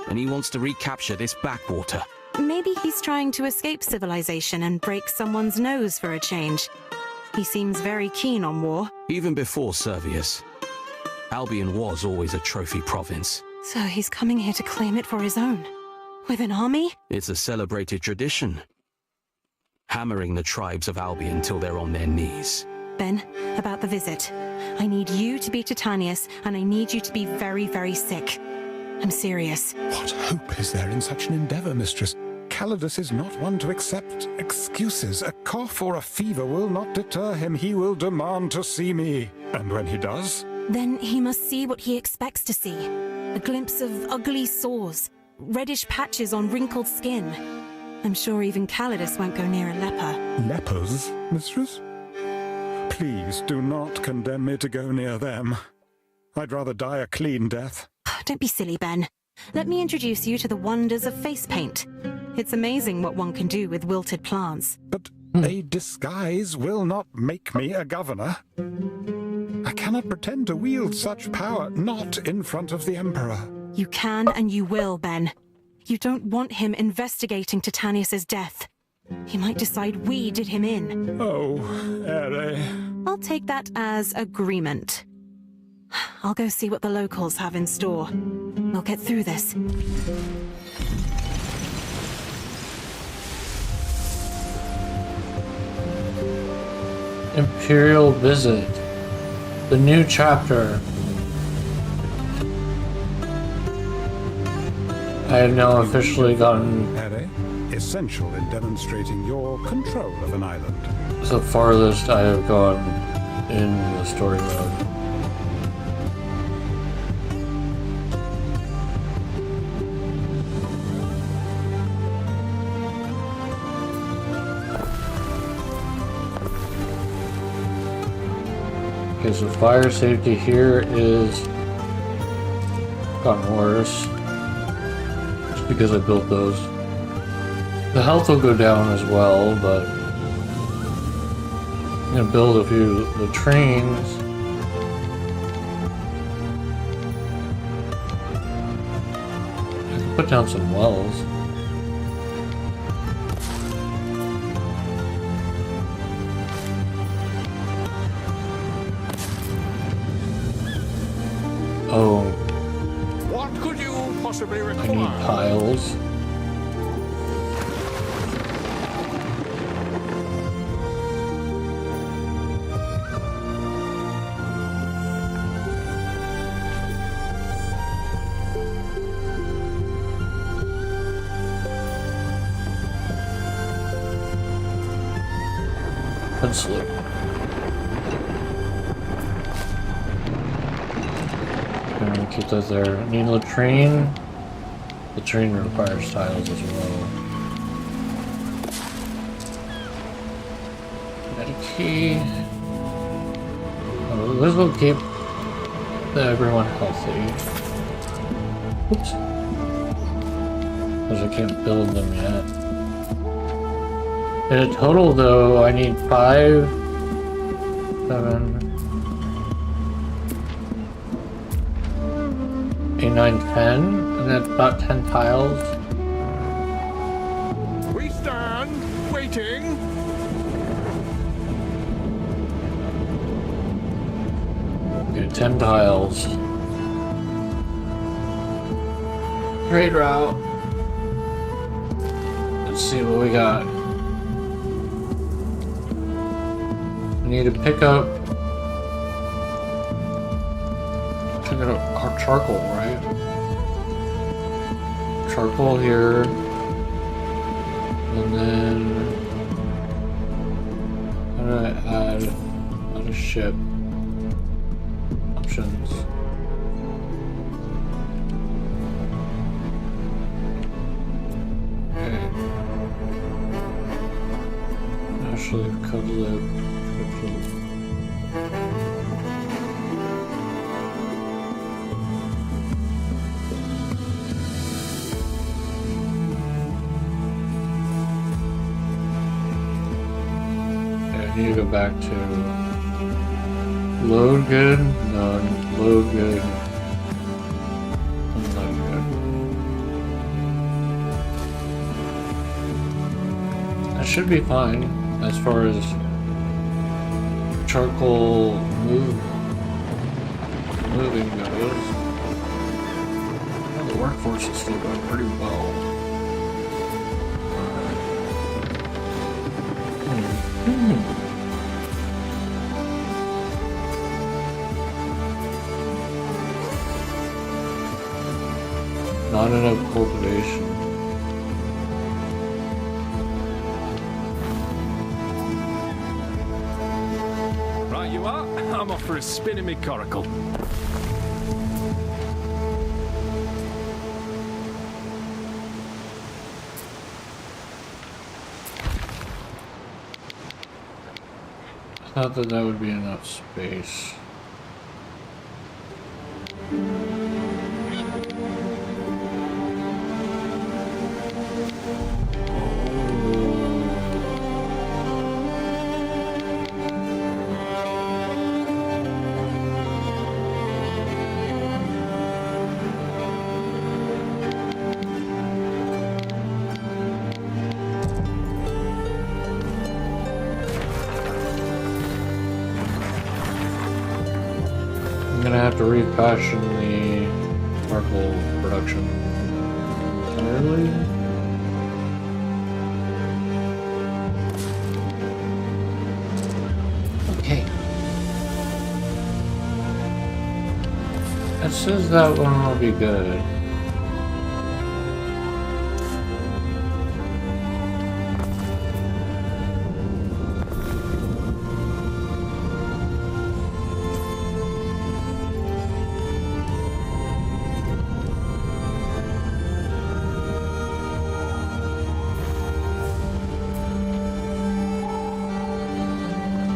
and he wants to recapture this backwater. Maybe he's trying to escape civilization and break someone's nose for a change. He seems very keen on war. Even before Servius, Albion was always a trophy province. So he's coming here to claim it for his own. With an army? It's a celebrated tradition. Hammering the tribes of Albion till they're on their knees. Ben, about the visit. I need you to be Titanius, and I need you to be very, very sick. I'm serious. What hope is there in such an endeavor, mistress? Calidus is not one to accept excuses. A cough or a fever will not deter him. He will demand to see me. And when he does? Then he must see what he expects to see. A glimpse of ugly sores, reddish patches on wrinkled skin. I'm sure even Calidus won't go near a leper. Lepers, mistress? Please do not condemn me to go near them. I'd rather die a clean death. Don't be silly, Ben. Let me introduce you to the wonders of face paint. It's amazing what one can do with wilted plants. But a disguise will not make me a governor. I cannot pretend to wield such power, not in front of the Emperor. You can and you will, Ben. You don't want him investigating Titanius's death. He might decide we did him in. Oh, Ere. I'll take that as agreement. I'll go see what the locals have in store. We'll get through this. Imperial visit. The new chapter. I have now officially gotten Ere, essential in demonstrating your control of an island. the farthest I have gone in the story mode. Okay, so fire safety here is gotten worse. Just because I built those. The health will go down as well, but I'm gonna build a few of the trains. I can put down some wells. Oh, What could you possibly I require? need tiles. Pencil. Gonna keep that there. I need a train. The train requires tiles as well. Got a key. Oh, this will keep everyone healthy. Oops. Because I can't build them yet. In total, though, I need 5, 7, 8, 9, 10, and that's about 10 tiles. We stand waiting. Okay, 10 tiles. Trade route. Let's see what we got. I need to pick up our charcoal, right? Charcoal here, and then I'm gonna add on a ship options. Okay. Actually, code lib. I need to go back to load good, none, load good, unload good. should be fine as far as charcoal moving goes. The workforce is still going pretty well. Not enough cultivation. Right you are. I'm off for a spin in my coracle. I thought that would be enough space. I'm gonna have to refashion the charcoal production entirely. Okay. It says that one will be good.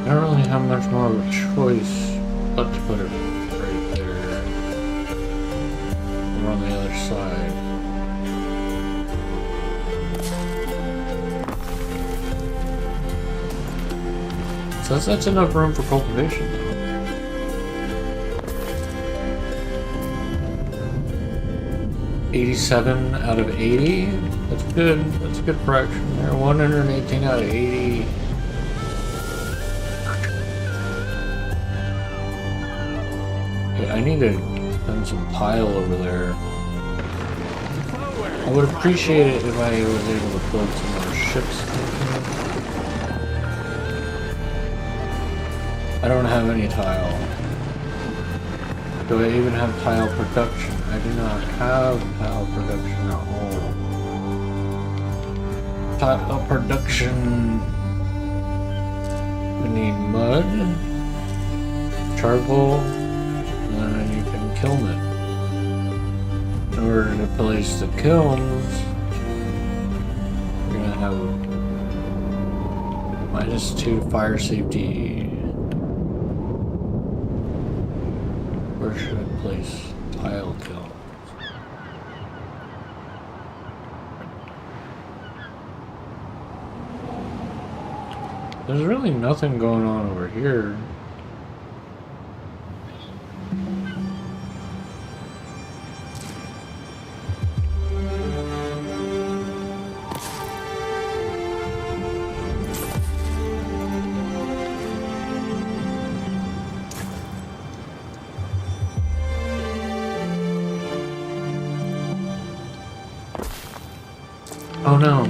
I don't really have much more of a choice but to put it right there or on the other side. So that's enough room for cultivation though. 87 out of 80? That's good. That's a good fraction there. 118 out of 80. I need to send some tile over there. I would appreciate it if I was able to build some more ships. I don't have any tile. Do I even have tile production? I do not have tile production at all. Tile production. We need mud, charcoal, and then you can kiln it. In order to place the kilns, you're gonna have -2 fire safety. Where should I place tile kilns? There's really nothing going on over here. Oh no.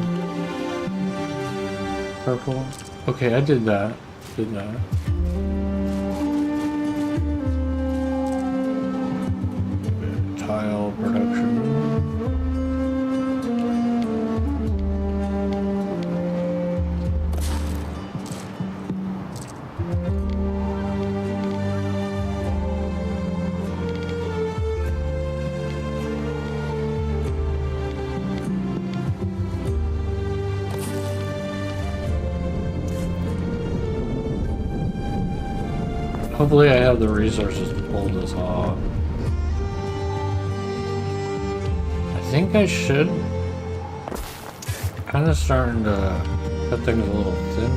Purple. Okay, I did that. Did that. Tile production. Hopefully I have the resources to pull this off. I think I should. Kind of starting to cut things a little thin.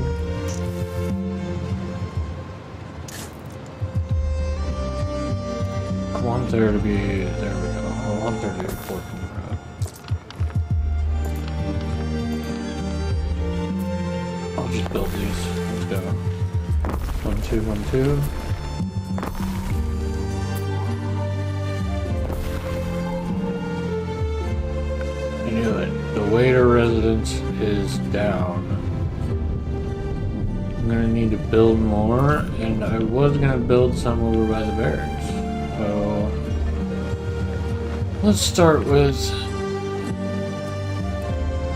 I want there to be, there we go. I want there to be 14 road. build these. Let's go. 1, 2, 1, 2. I knew it. The waiter residence is down. I'm gonna need to build more, and I was gonna build some over by the barracks. So let's start with.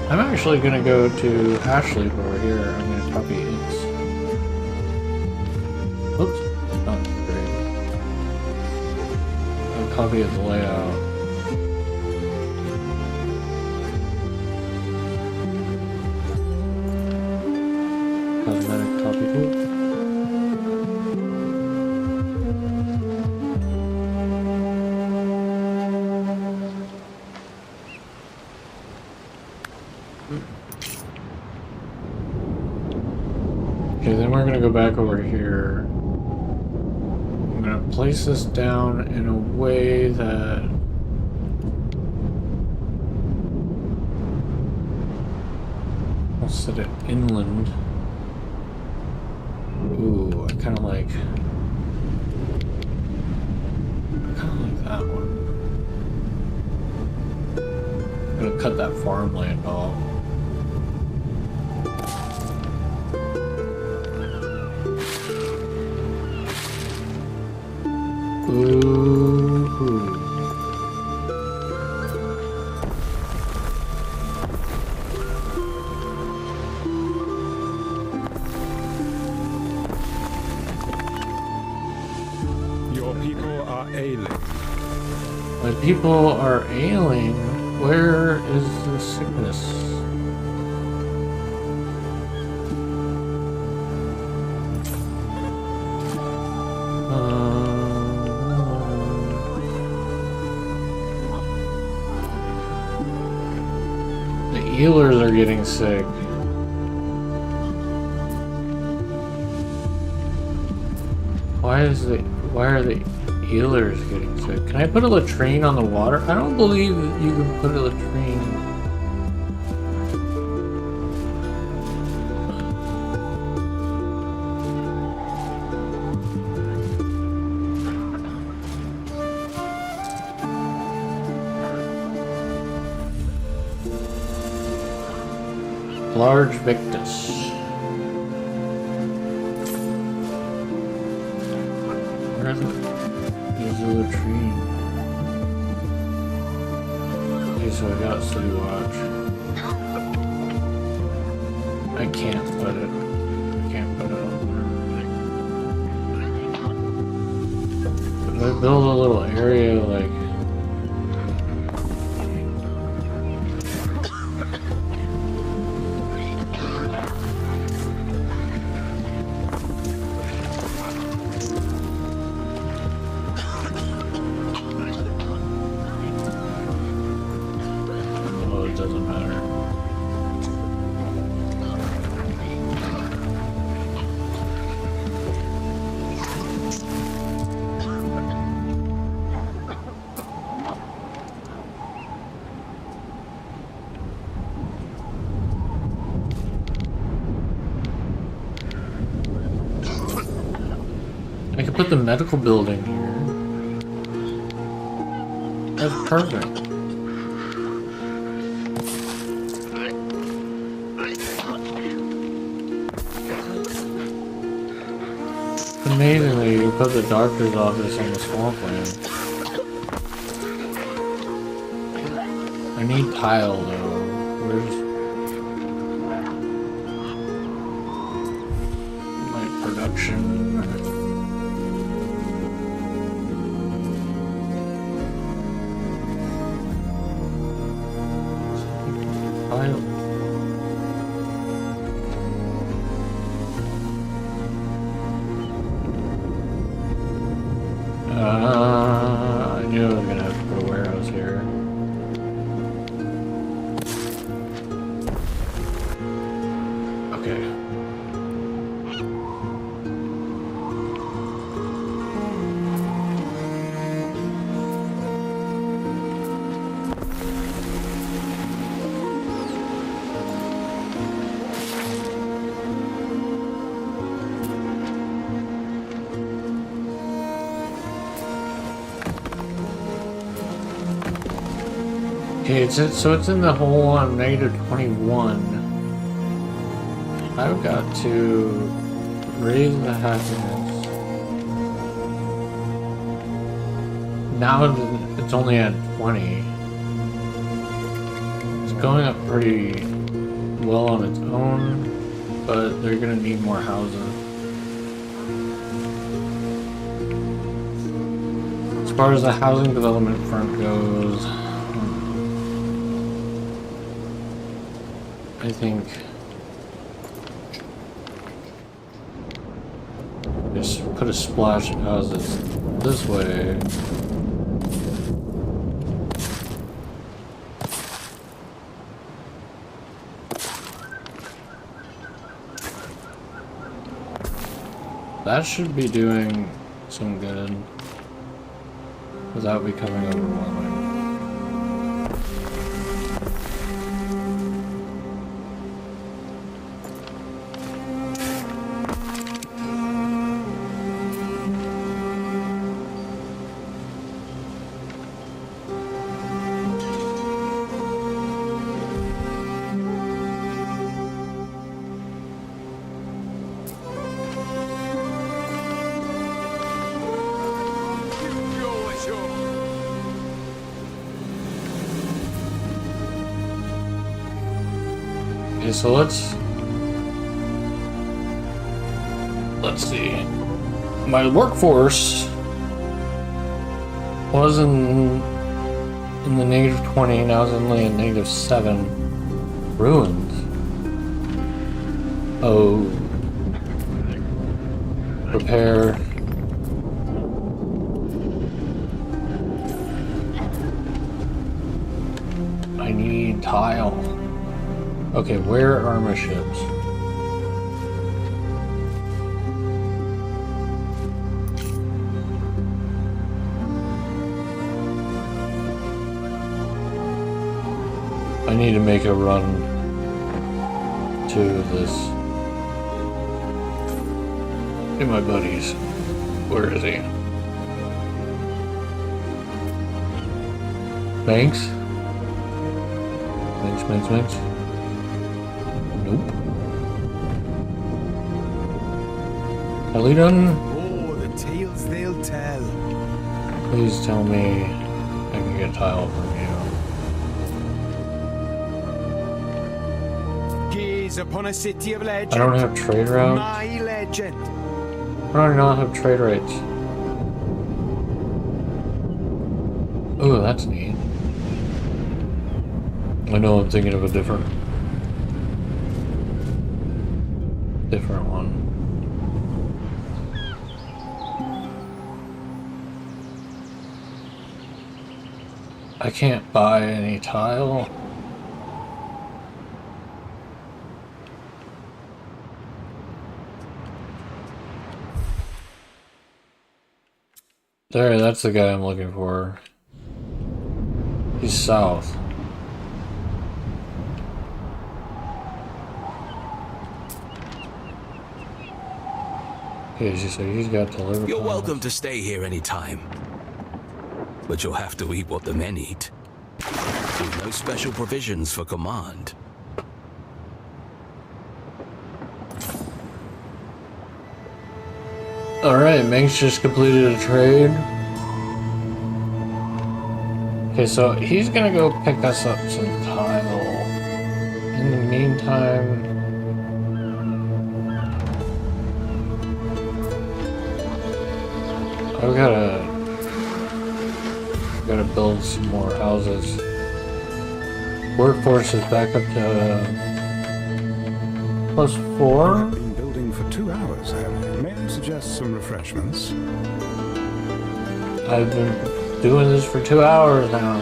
I'm actually gonna go to Ashley over here. I'm gonna copy its. Oops, not great. I'll copy its layout. Cosmetic copy tool. Okay, then we're gonna go back over here. I'm gonna place this down in a way that I'll set it inland. Ooh, I kind of like that one. I'm gonna cut that farmland off. Ooh. Your people are ailing. My people are ailing. Where is the sickness? The healers are getting sick. Why are the healers getting sick? Can I put a latrine on the water? I don't believe that you can put a latrine. Large Victus. Where's the latrine? Okay, so I got City Watch. I can't put it. I can't put it on there. But I build a little area like. I could put the medical building here. That's perfect. Amazingly, you put the doctor's office on the swampland. I need tile though. Where's my production? Tile. I knew I was gonna have to put a warehouse here. Okay. Okay, so it's in the hole on -21. I've got to raise the happiness. Now it's only at 20. It's going up pretty well on its own, but they're gonna need more houses. As far as the housing development front goes, I think just put a splash of houses this way. That should be doing some good without becoming overwhelming. Okay, so let's see. My workforce was in the -20, now it's only at -7. Ruins. Oh. Repair. I need tile. Okay, where are my ships? I need to make a run to this. Hey, my buddies. Where is he? Thanks. Thanks. Nope. Albion? Oh, the tales they'll tell. Please tell me I can get tile from you. Gaze upon a city of legend. I don't have trade routes. My legend. Why do I not have trade rates? Oh, that's neat. I know I'm thinking of a different one. I can't buy any tile. There, that's the guy I'm looking for. He's south. Okay, so he's got delivered. You're welcome to stay here anytime. But you'll have to eat what the men eat. With no special provisions for command. Alright, Meng's just completed a trade. Okay, so he's gonna go pick us up some tile. In the meantime, I've gotta build some more houses. Workforce is back up to +4. I've been building for 2 hours, have you? May I suggest some refreshments? I've been doing this for 2 hours now.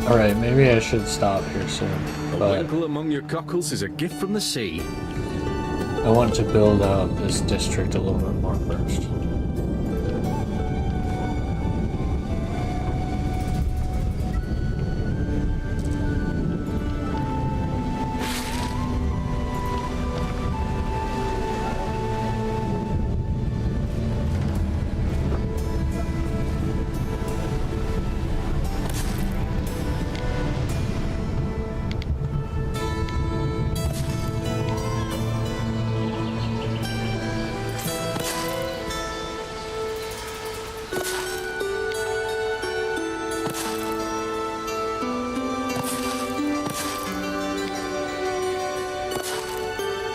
Alright, maybe I should stop here soon. A But winkle among your cockles is a gift from the sea. I want to build out this district a little bit more first.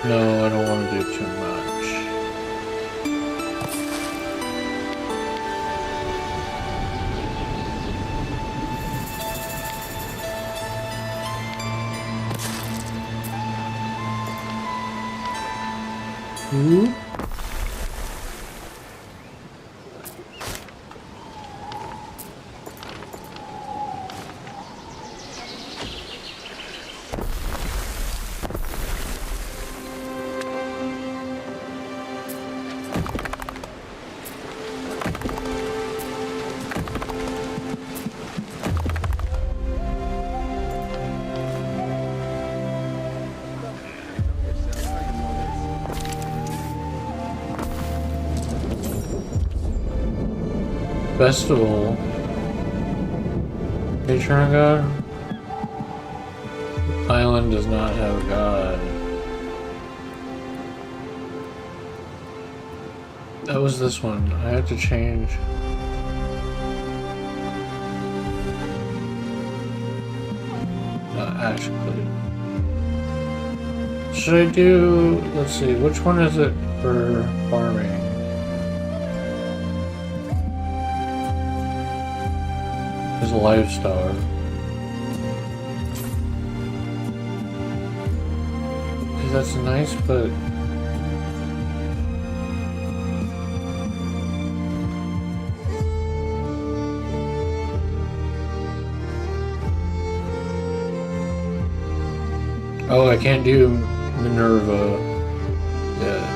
No, I don't want to do too much. Ooh. Festival. Patron god? Island does not have a god. That was this one. I had to change. Actually. Should I do... Let's see, which one is it for farming? Is livestock. That's nice, but oh, I can't do Minerva yet.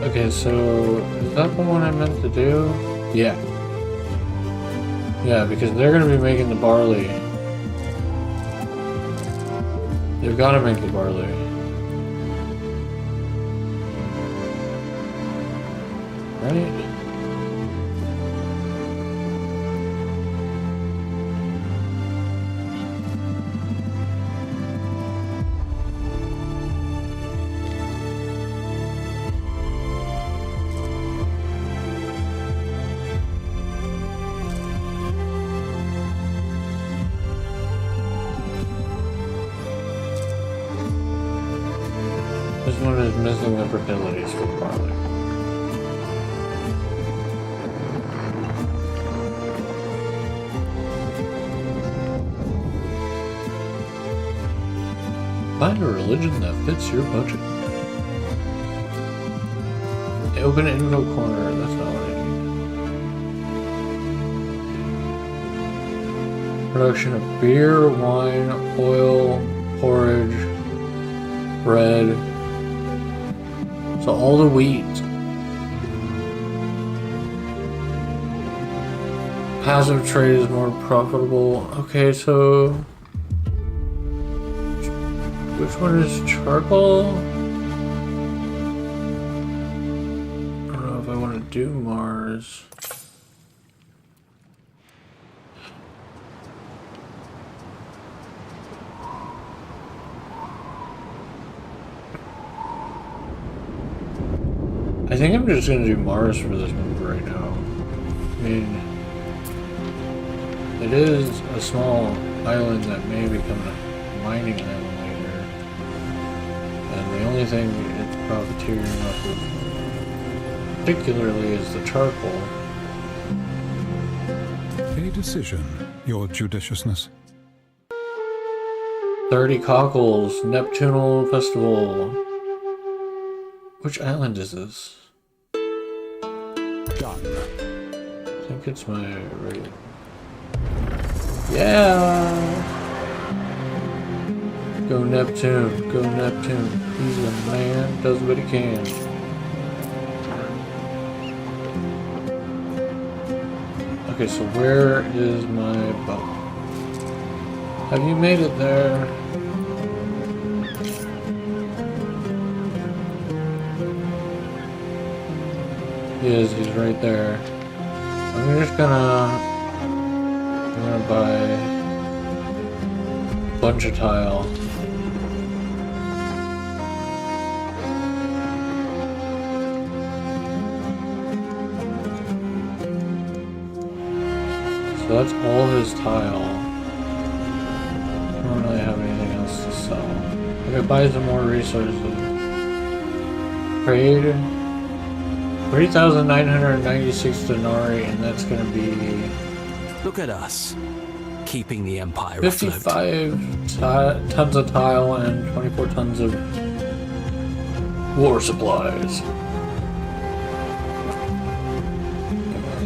Okay, so is that the one I meant to do? Yeah. Yeah, because they're gonna be making the barley. They've gotta make the barley. Right? This one is missing the fertilities for barley. Find a religion that fits your budget. Open info corner, that's not what I need. Production of beer, wine, oil, porridge, bread. So all the wheat. Passive trade is more profitable. Okay, so which one is charcoal? I don't know if I want to do Mars. I think I'm just gonna do Mars for this move right now. I mean, it is a small island that may become a mining island later. And the only thing it's profiteering off of particularly is the charcoal. A decision, your judiciousness. 30 cockles, Neptunal Festival. Which island is this? Done. I think it's my right. Yeah! Go Neptune, go Neptune. He's a man, does what he can. Okay, so where is my boat? Have you made it there? He is, he's right there. I'm just gonna buy bunch of tile. So that's all his tile. I don't really have anything else to sell. I could buy some more resources. Trade 3,996 denarii, and that's gonna be Look at us, keeping the Empire afloat. 55 tons of tile and 24 tons of war supplies.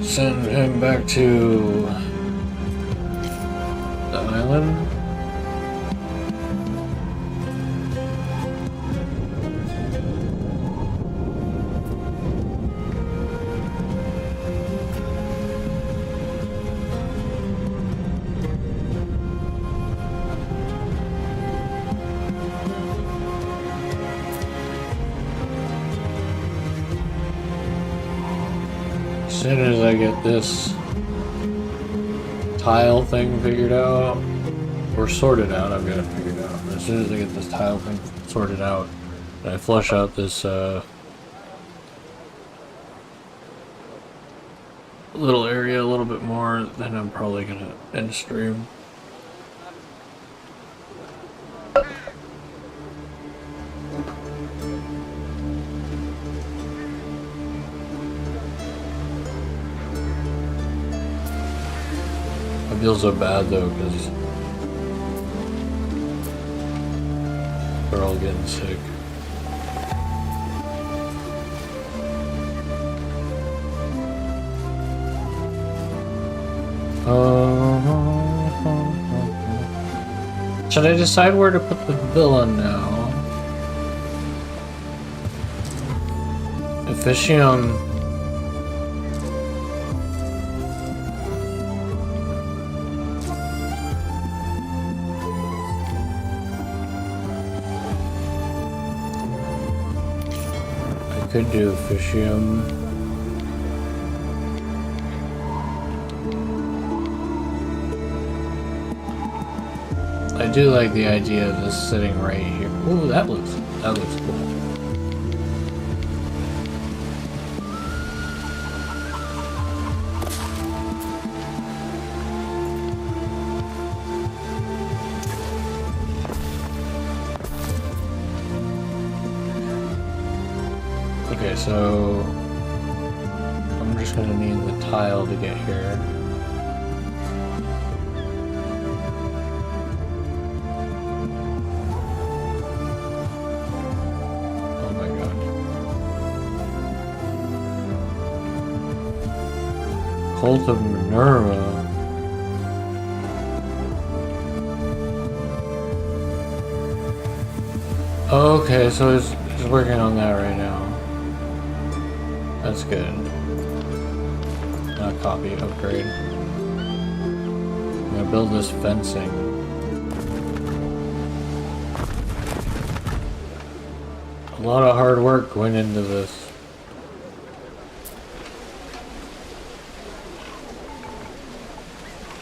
Send him back to the island. As soon as I get this tile thing figured out, or sorted out, I've got it figured out. As soon as I get this tile thing sorted out, and I flush out this little area a little bit more, then I'm probably gonna end stream. I feel so bad though, because they're all getting sick. Should I decide where to put the villain now? Officium. I could do Officium. I do like the idea of this sitting right here. Ooh, that looks cool. Okay, so I'm just gonna need the tile to get here. Cult of Minerva. Oh, okay, so he's working on that right now. That's good. Not copy, upgrade. I'm gonna build this fencing. A lot of hard work went into this.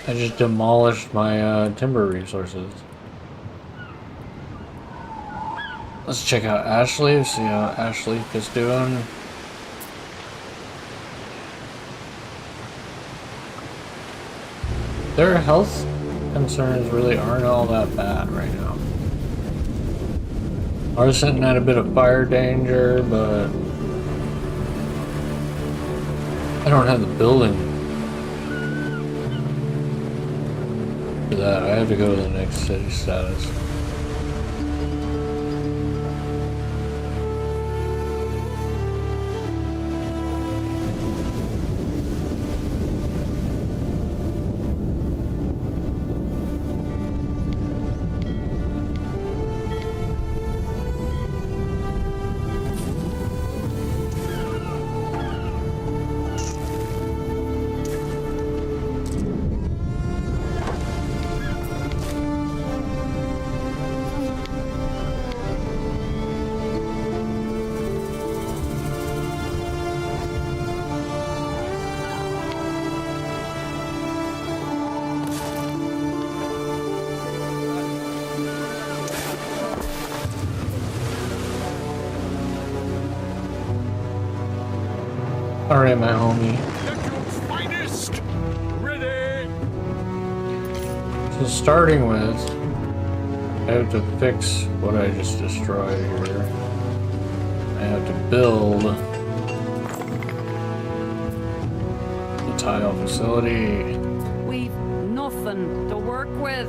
I just demolished my timber resources. Let's check out Ashley, see how Ashley is doing. Their health concerns really aren't all that bad right now. Are sitting at a bit of fire danger, but I don't have the building for that. I have to go to the next city status. morning, my homie. Finest. Ready. So starting with, I have to fix what I just destroyed here. I have to build the tile facility. We've nothing to work with.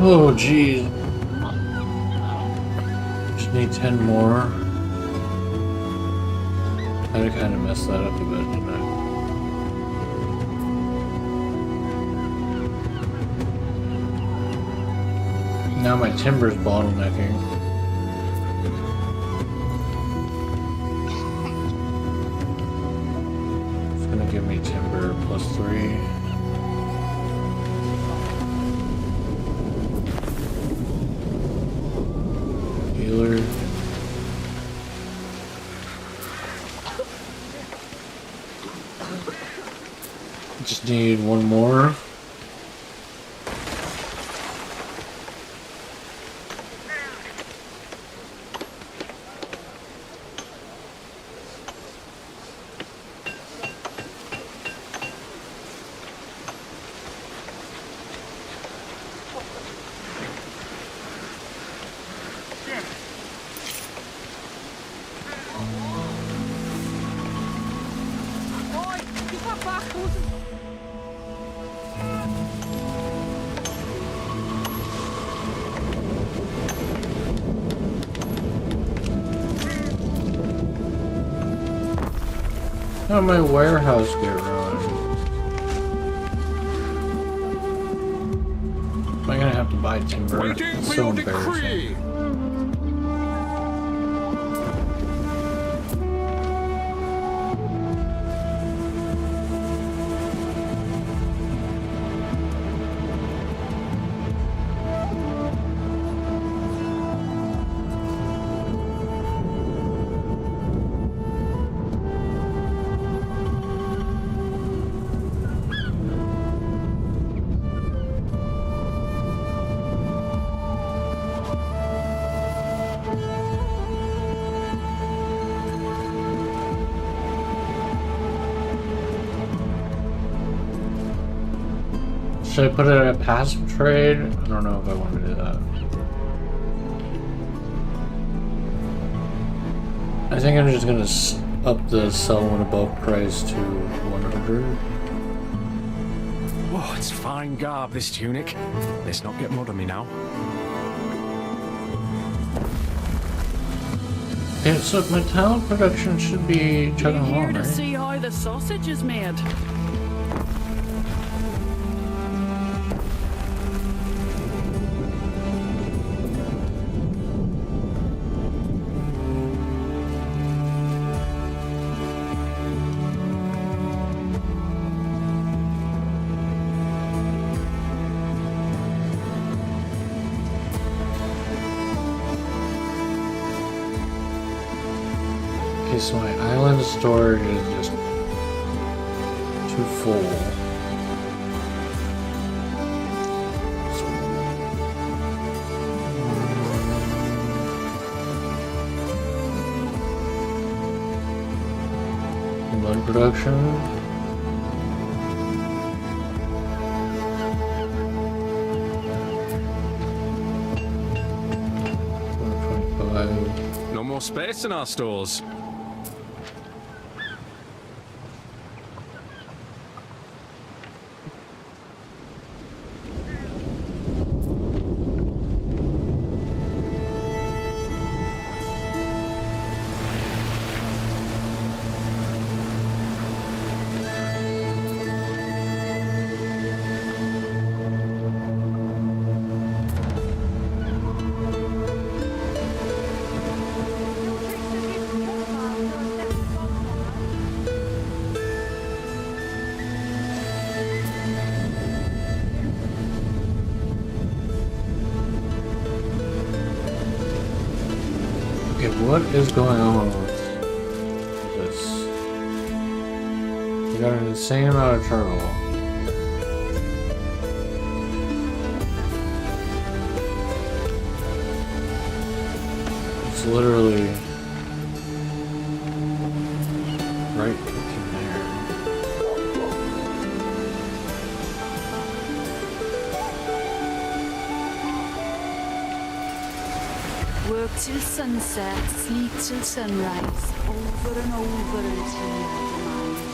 Oh, geez. Just need 10 more. I kind of messed that up a bit, didn't I? Now my timber's bottlenecking. It's gonna give me timber +3. Healer. Just need one more. How did my warehouse get ruined? Am I gonna have to buy timber? It's so embarrassing. Should I put it in a passive trade? I don't know if I want to do that. I think I'm just gonna up the sell when above price to 100. Oh, it's fine garb, this tunic. Let's not get mud on me now. Okay, so my tile production should be chugging along, Here to right? see how the sausage is made. Okay, so my island storage is just too full. Blood production. No more space in our stores. Okay, what is going on with this? We got an insane amount of charcoal. It's literally right in there. Work till sunset, sleep till sunrise, over and over until your demise.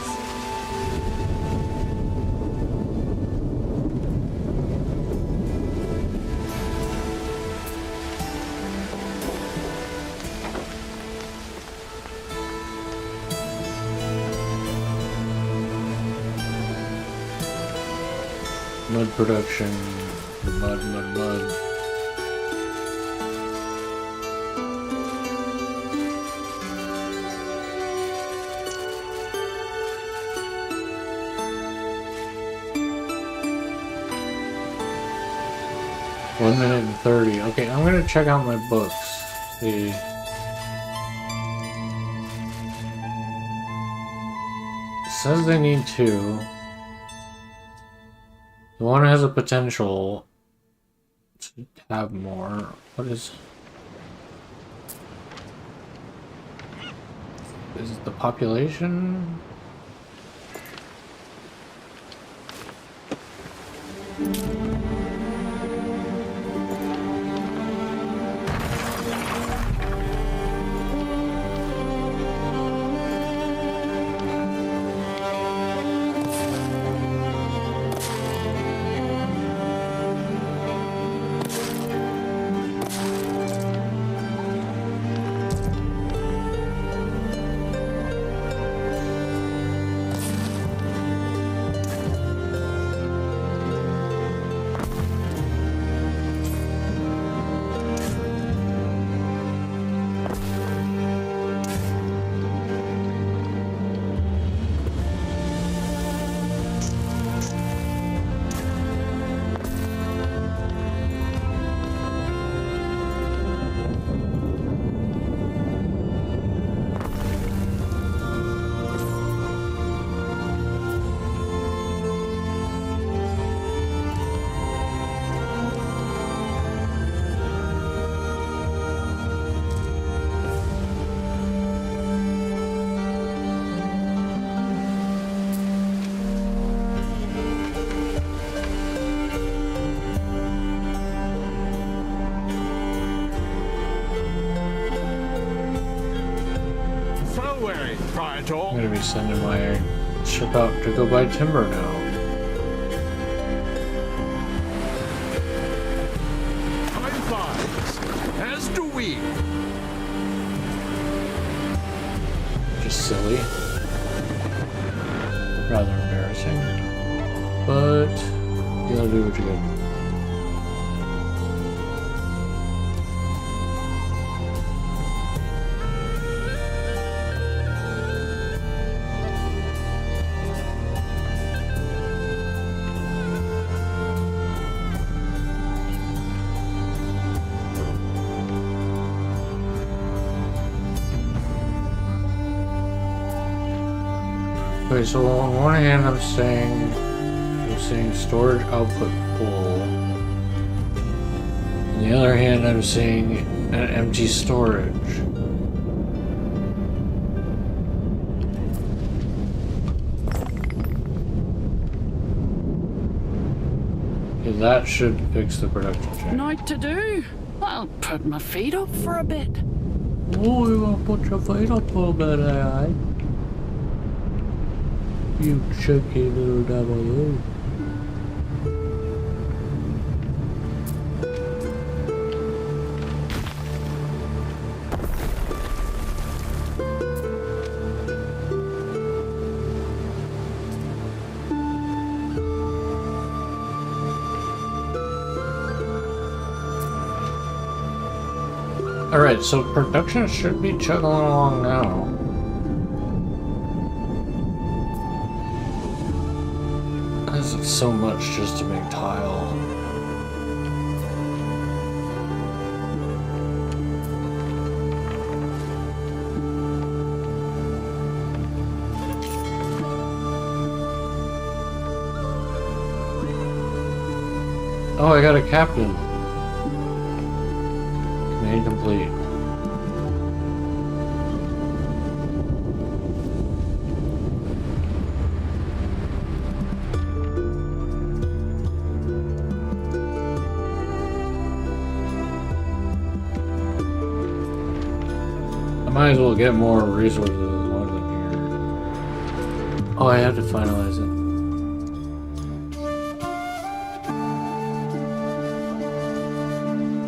Mud production, mud. One minute and 30. Okay, I'm gonna check out my books. See. It says they need 2. The one has a potential to have more. What is it the population? Prior to all. I'm gonna be sending my ship out to go buy timber now. Time flies, as do we. Just silly. Rather embarrassing. But you gotta do what you gotta do. Okay, so on one hand I'm saying storage output full. On the other hand I'm saying an empty storage. Okay, that should fix the production chain. Night to do. I'll put my feet up for a bit. Oh, you wanna put your feet up for a bit, eh? You cheeky little devil, you. Alright, so production should be chugging along now. This is so much just to make tile. Oh, I got a captain. Command complete. I might as well get more resources while I'm here. Oh, I have to finalize it.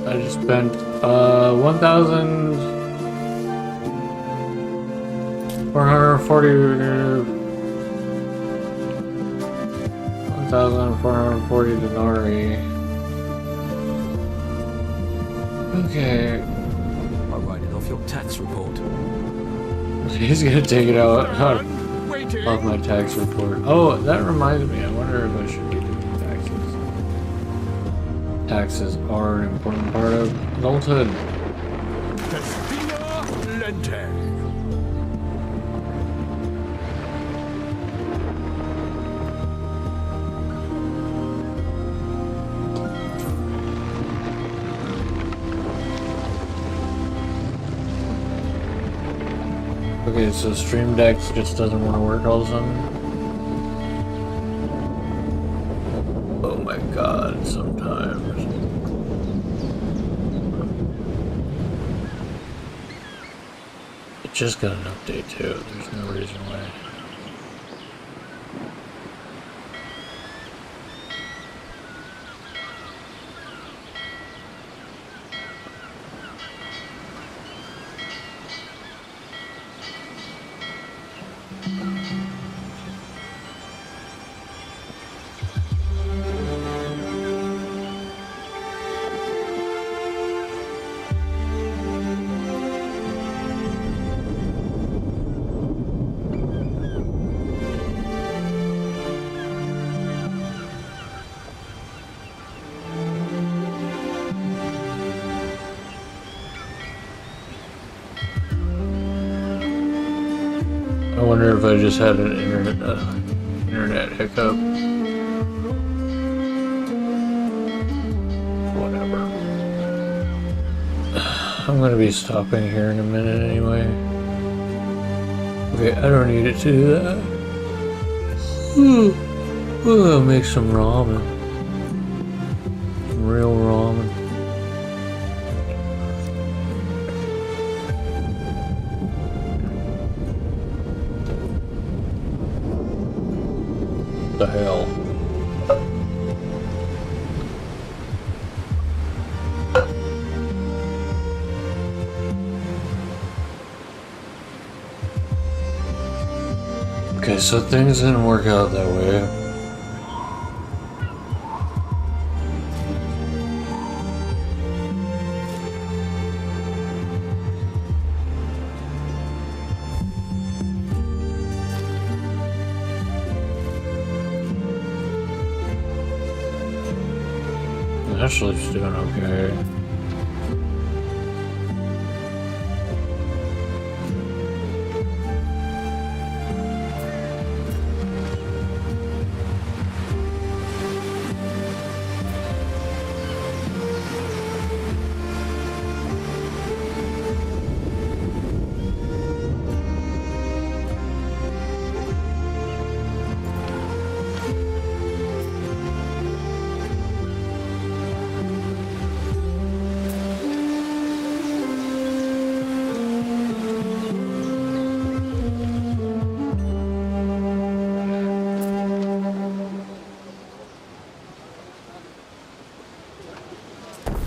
I just spent 1,440 denarii. Okay. By writing off your tax report. He's gonna take it out of my tax report. Oh, that reminds me. I wonder if I should be doing taxes. Taxes are an important part of adulthood. Okay, so Stream Deck just doesn't want to work all of a sudden. Oh my god, sometimes. It just got an update too, there's no reason why. I wonder if I just had an internet hiccup. Whatever. I'm gonna be stopping here in a minute anyway. Okay, I don't need it to do that. Ooh, I'll make some ramen. Some real ramen. The hell? Okay, so things didn't work out that way. Actually, it's doing okay.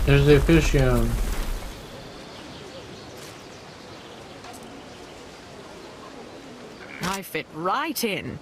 There's the Albion. I fit right in.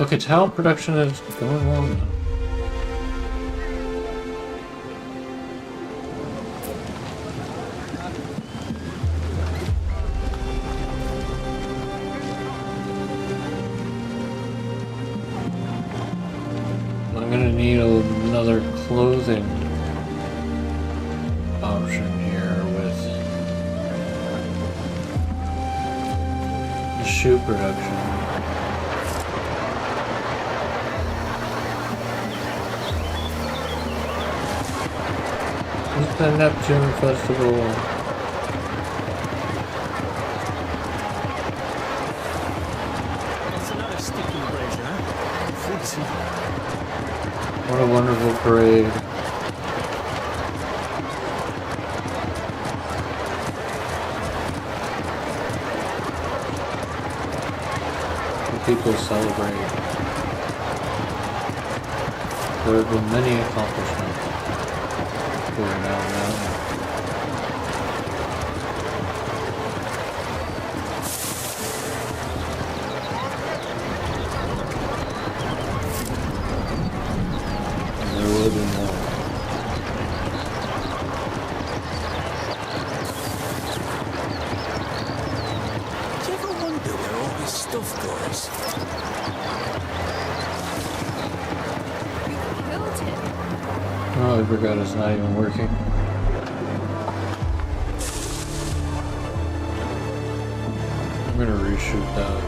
Okay, towel production is going well now. need another clothing option here with the shoe production. It's the Neptune Festival. It's another sticky brazier, huh? Freezing. What a wonderful parade. The people celebrate. There have been many accomplishments going on now. There will be more. Do you ever wonder where all this stuff goes? You killed him. Oh, I forgot it's not even working. I'm gonna reshoot that.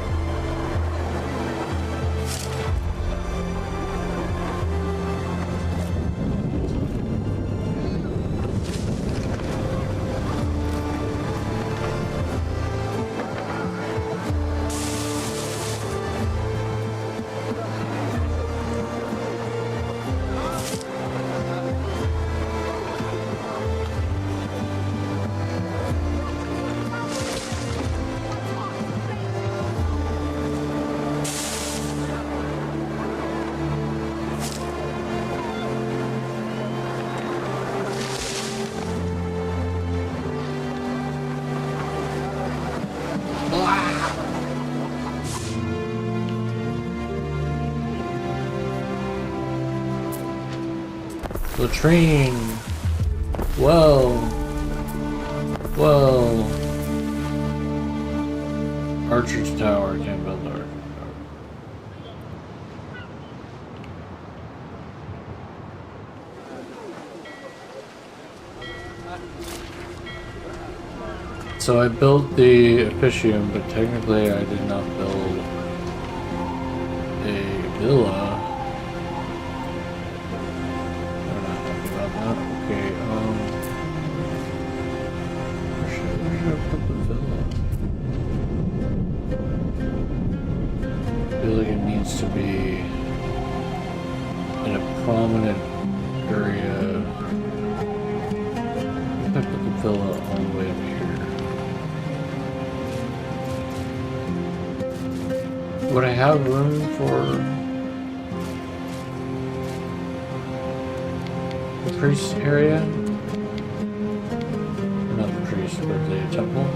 Latrine! Well. Archer's Tower, can't build Archer's Tower. So I built the Officium, but technically I did not build a villa. Okay, where should I put the villa? I feel like it needs to be in a prominent area. I put the villa all the way up here. Would I have room for the priest area? Not the priest, but the temple.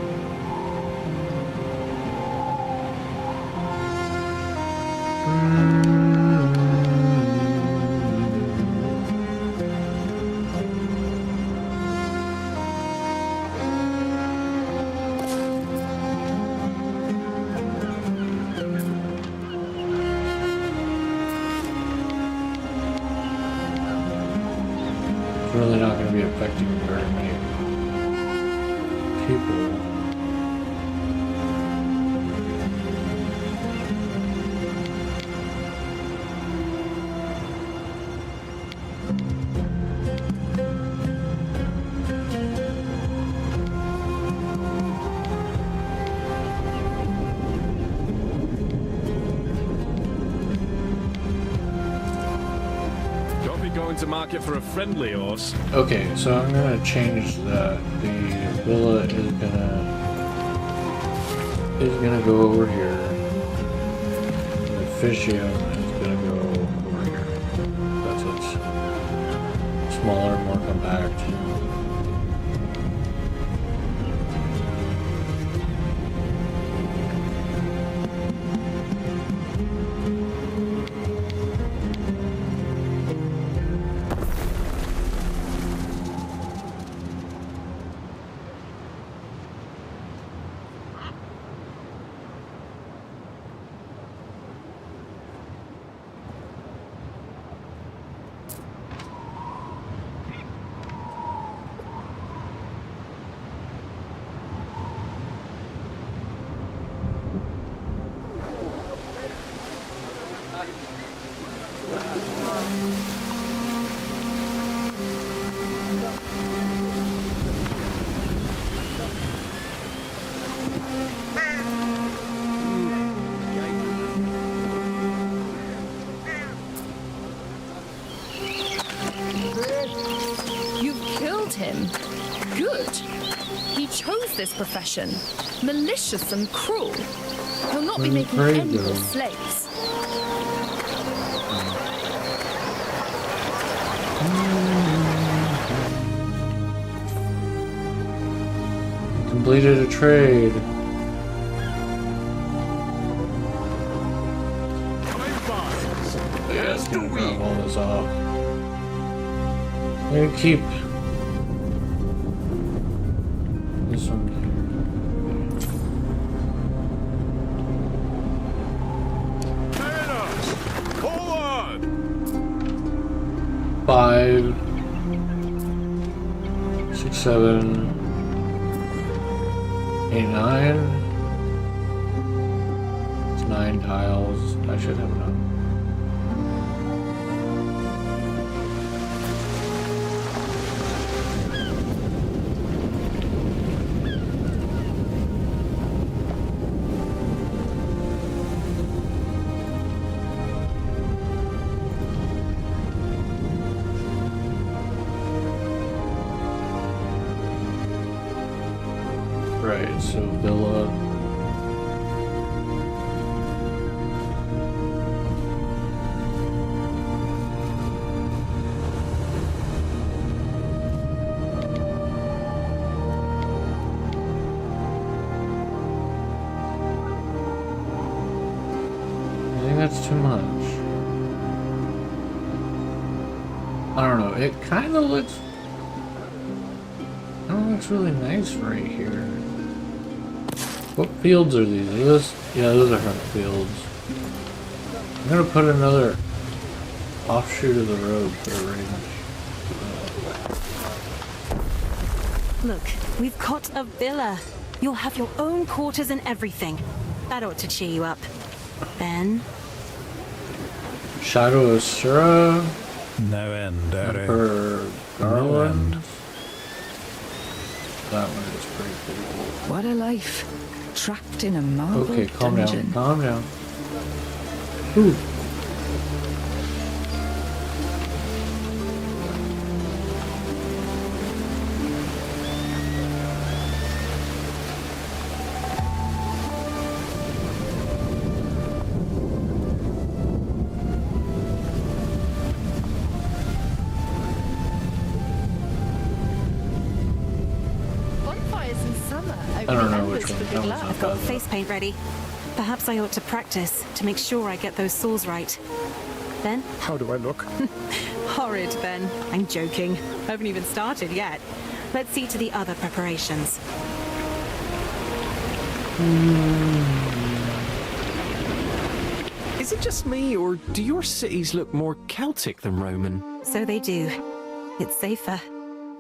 Really not going to be affecting very many people. Going to market for a friendly horse. Okay, so I'm gonna change that. The villa is gonna go over here. The Officium is gonna go over here. That's it. Smaller, more compact. You've killed him. Good. He chose this profession. Malicious and cruel. He'll not be making any more slaves. Completed a trade. Yes, do we? Drop all this off. I'm gonna keep this one. Hold on! 5, 6, 7, 8, 9. It's 9 tiles. I should have enough. Right, so villa. I think that's too much. I don't know, it kind of looks... It looks really nice right here. What fields are these? Are those? Yeah, those are front fields. I'm gonna put another offshoot of the road for a range. Look, we've got a villa. You'll have your own quarters and everything. That ought to cheer you up. Ben? Shadow of Sura. No end, Emperor Garland. No end. That one is pretty cool. What a life. Trapped in a marble okay, calm dungeon. down, calm down. Ooh. I don't know which one. I've got face paint ready. Perhaps I ought to practice to make sure I get those saws right. Ben? How do I look? Horrid, Ben. I'm joking. I haven't even started yet. Let's see to the other preparations. Is it just me, or do your cities look more Celtic than Roman? So they do. It's safer.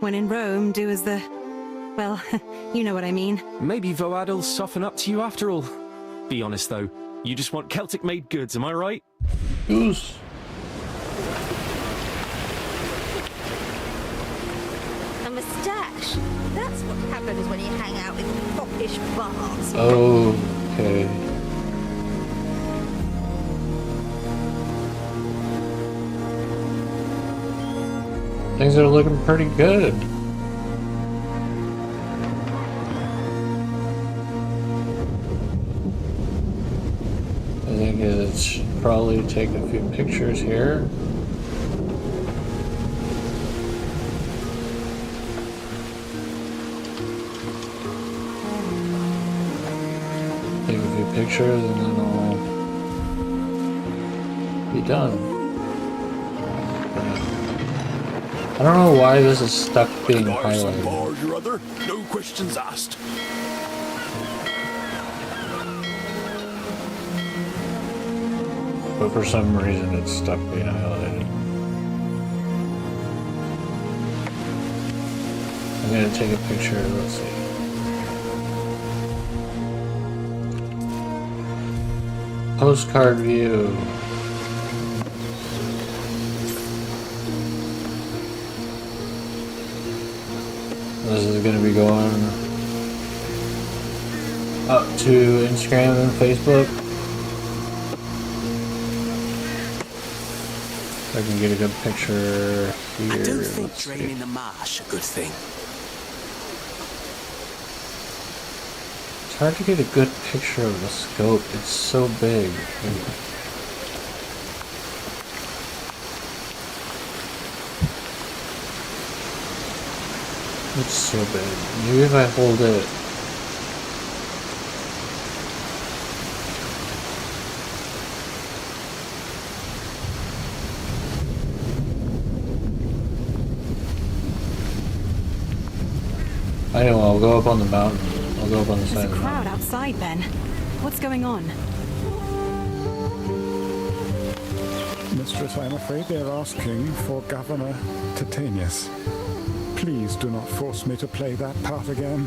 When in Rome, do as the... Well, you know what I mean. Maybe Voad'll soften up to you after all. Be honest, though. You just want Celtic-made goods, am I right? Goose. A moustache. That's what happens when you hang out with foppish bars. Okay. Things are looking pretty good. I think it should probably take a few pictures here. Take a few pictures and then I'll be done. I don't know why this is stuck being highlighted. Bars or other, no questions asked. But for some reason it's stuck being highlighted. I'm gonna take a picture, let's see. Postcard view. This is gonna be going up to Instagram and Facebook. I can get a good picture here. I don't think Let's draining see. the marsh a good thing. It's hard to get a good picture of the scope. It's so big. It's so big. Maybe if I hold it. I know, I'll go up on the mountain. I'll go up on the side There's of a the crowd mountain. outside, Ben. What's going on? Mistress, I'm afraid they're asking for Governor Titanius. Please do not force me to play that part again.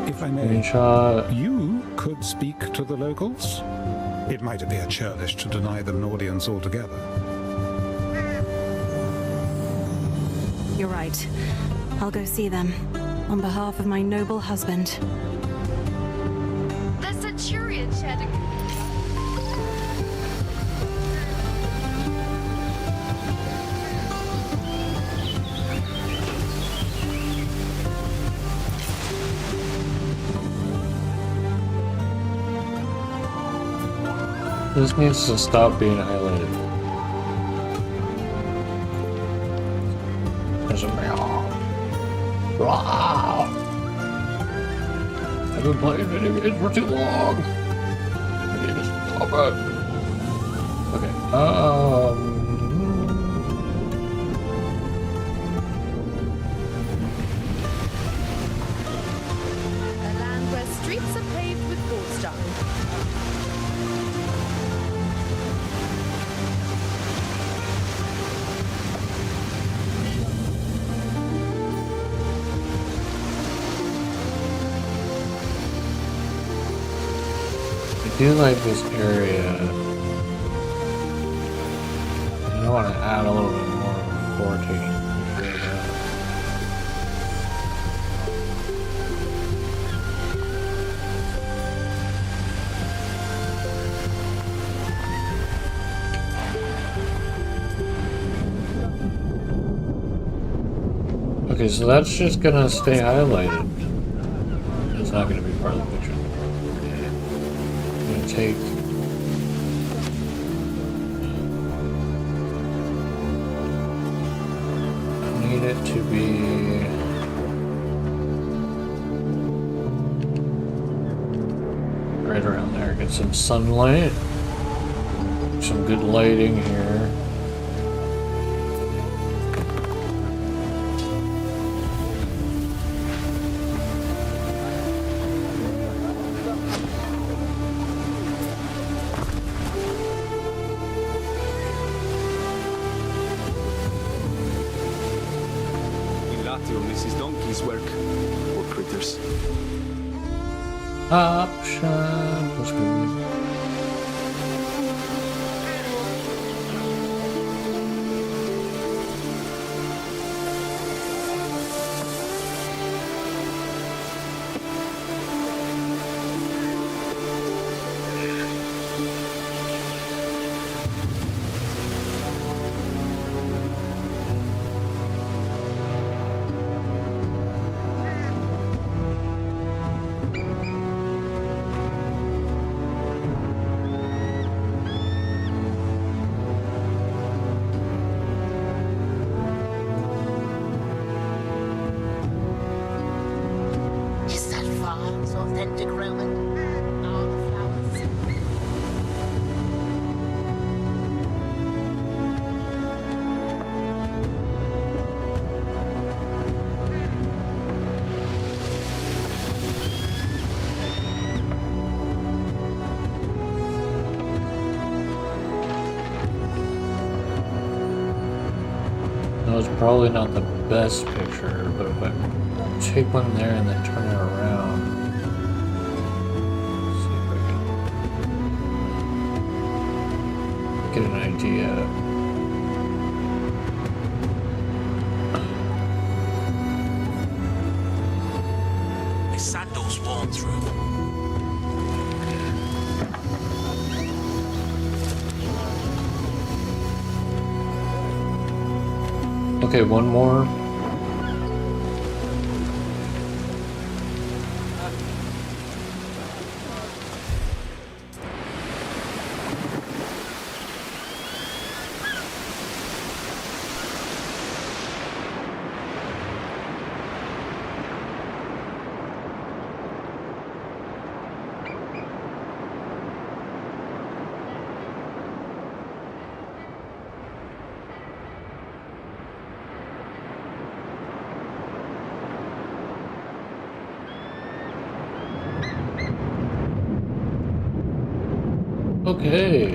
If I may, you could speak to the locals. It might appear churlish to deny them an audience altogether. You're right. I'll go see them. On behalf of my noble husband. The Centurion shared a... This needs to stop being highlighted. There's a meow. Wow. I've been playing video games for too long. I need to stop it. Okay. A land where streets are paved with goldstone. I do like this area. I want to add a little bit more before taking pictures of it. Okay, so that's just gonna stay highlighted. It's not gonna be part of the picture. I'm gonna take I need it to be right around there. Get some sunlight, some good lighting here. Mrs. Donkey's work. Poor critters. Option. Let's go. Is that Far's authentic Roman? All the flowers. That was probably not the best picture, but if I take one there and then turn it around. See if I can get an idea. my sandals worn through. Okay, one more. Okay.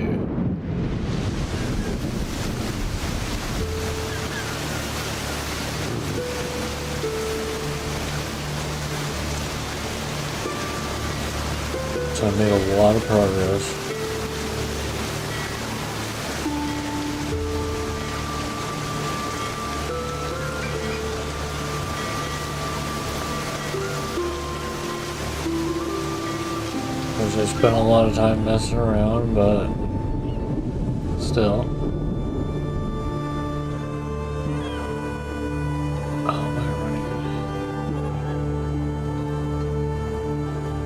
So I made a lot of progress. I spent a lot of time messing around, but still. How am I running?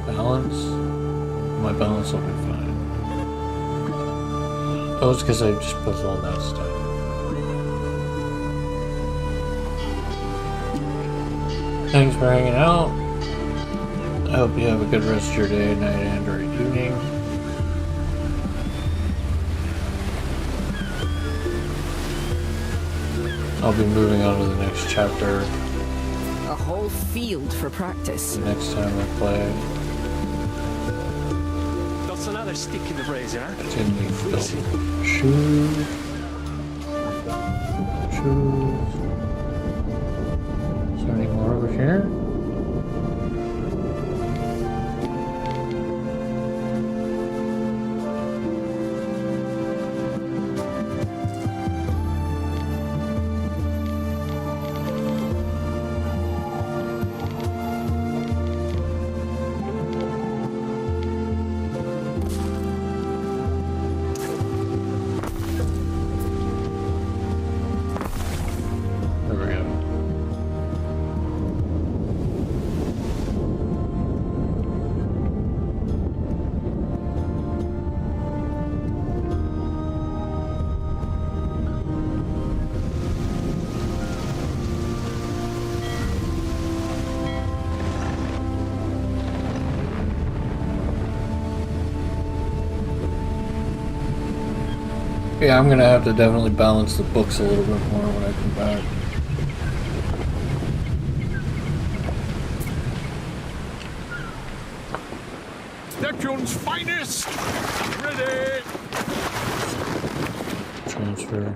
Balance? My balance will be fine. Oh, it's because I just put all that stuff. Thanks for hanging out. I hope you have a good rest of your day, night, and or evening. I'll be moving on to the next chapter. A whole field for practice. The next time I play. That's another stick in the brazier, huh? Continue building shoes. Shoes. Is there any more over here? Yeah, I'm gonna have to definitely balance the books a little bit more when I come back. Neptune's finest! Ready! Transfer.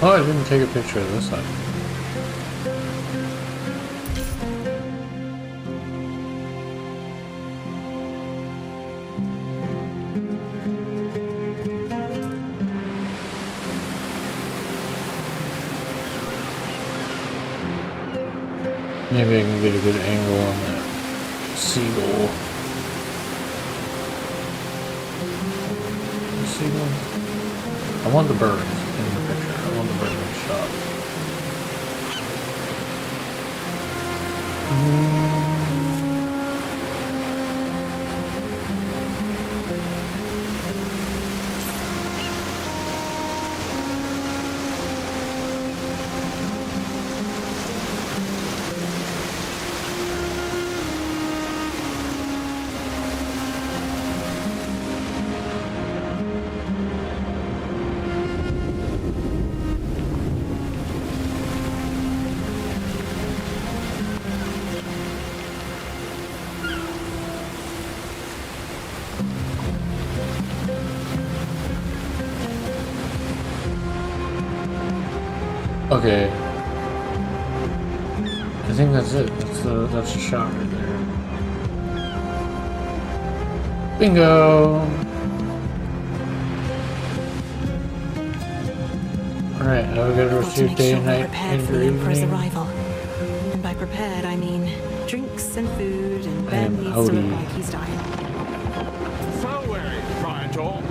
Oh, I didn't take a picture of this side. Maybe I can get a good angle on that seagull. The seagull? I want the birds in the picture. I want the bird in the shot. Okay. I think that's it. That's a shot right there. Bingo! Alright, now we gotta receive day and night prepared for the Emperor's engraving. arrival. And by prepared, I mean drinks and food, and Ben And needs to Odie. look like he's dying. So weary, Praetor.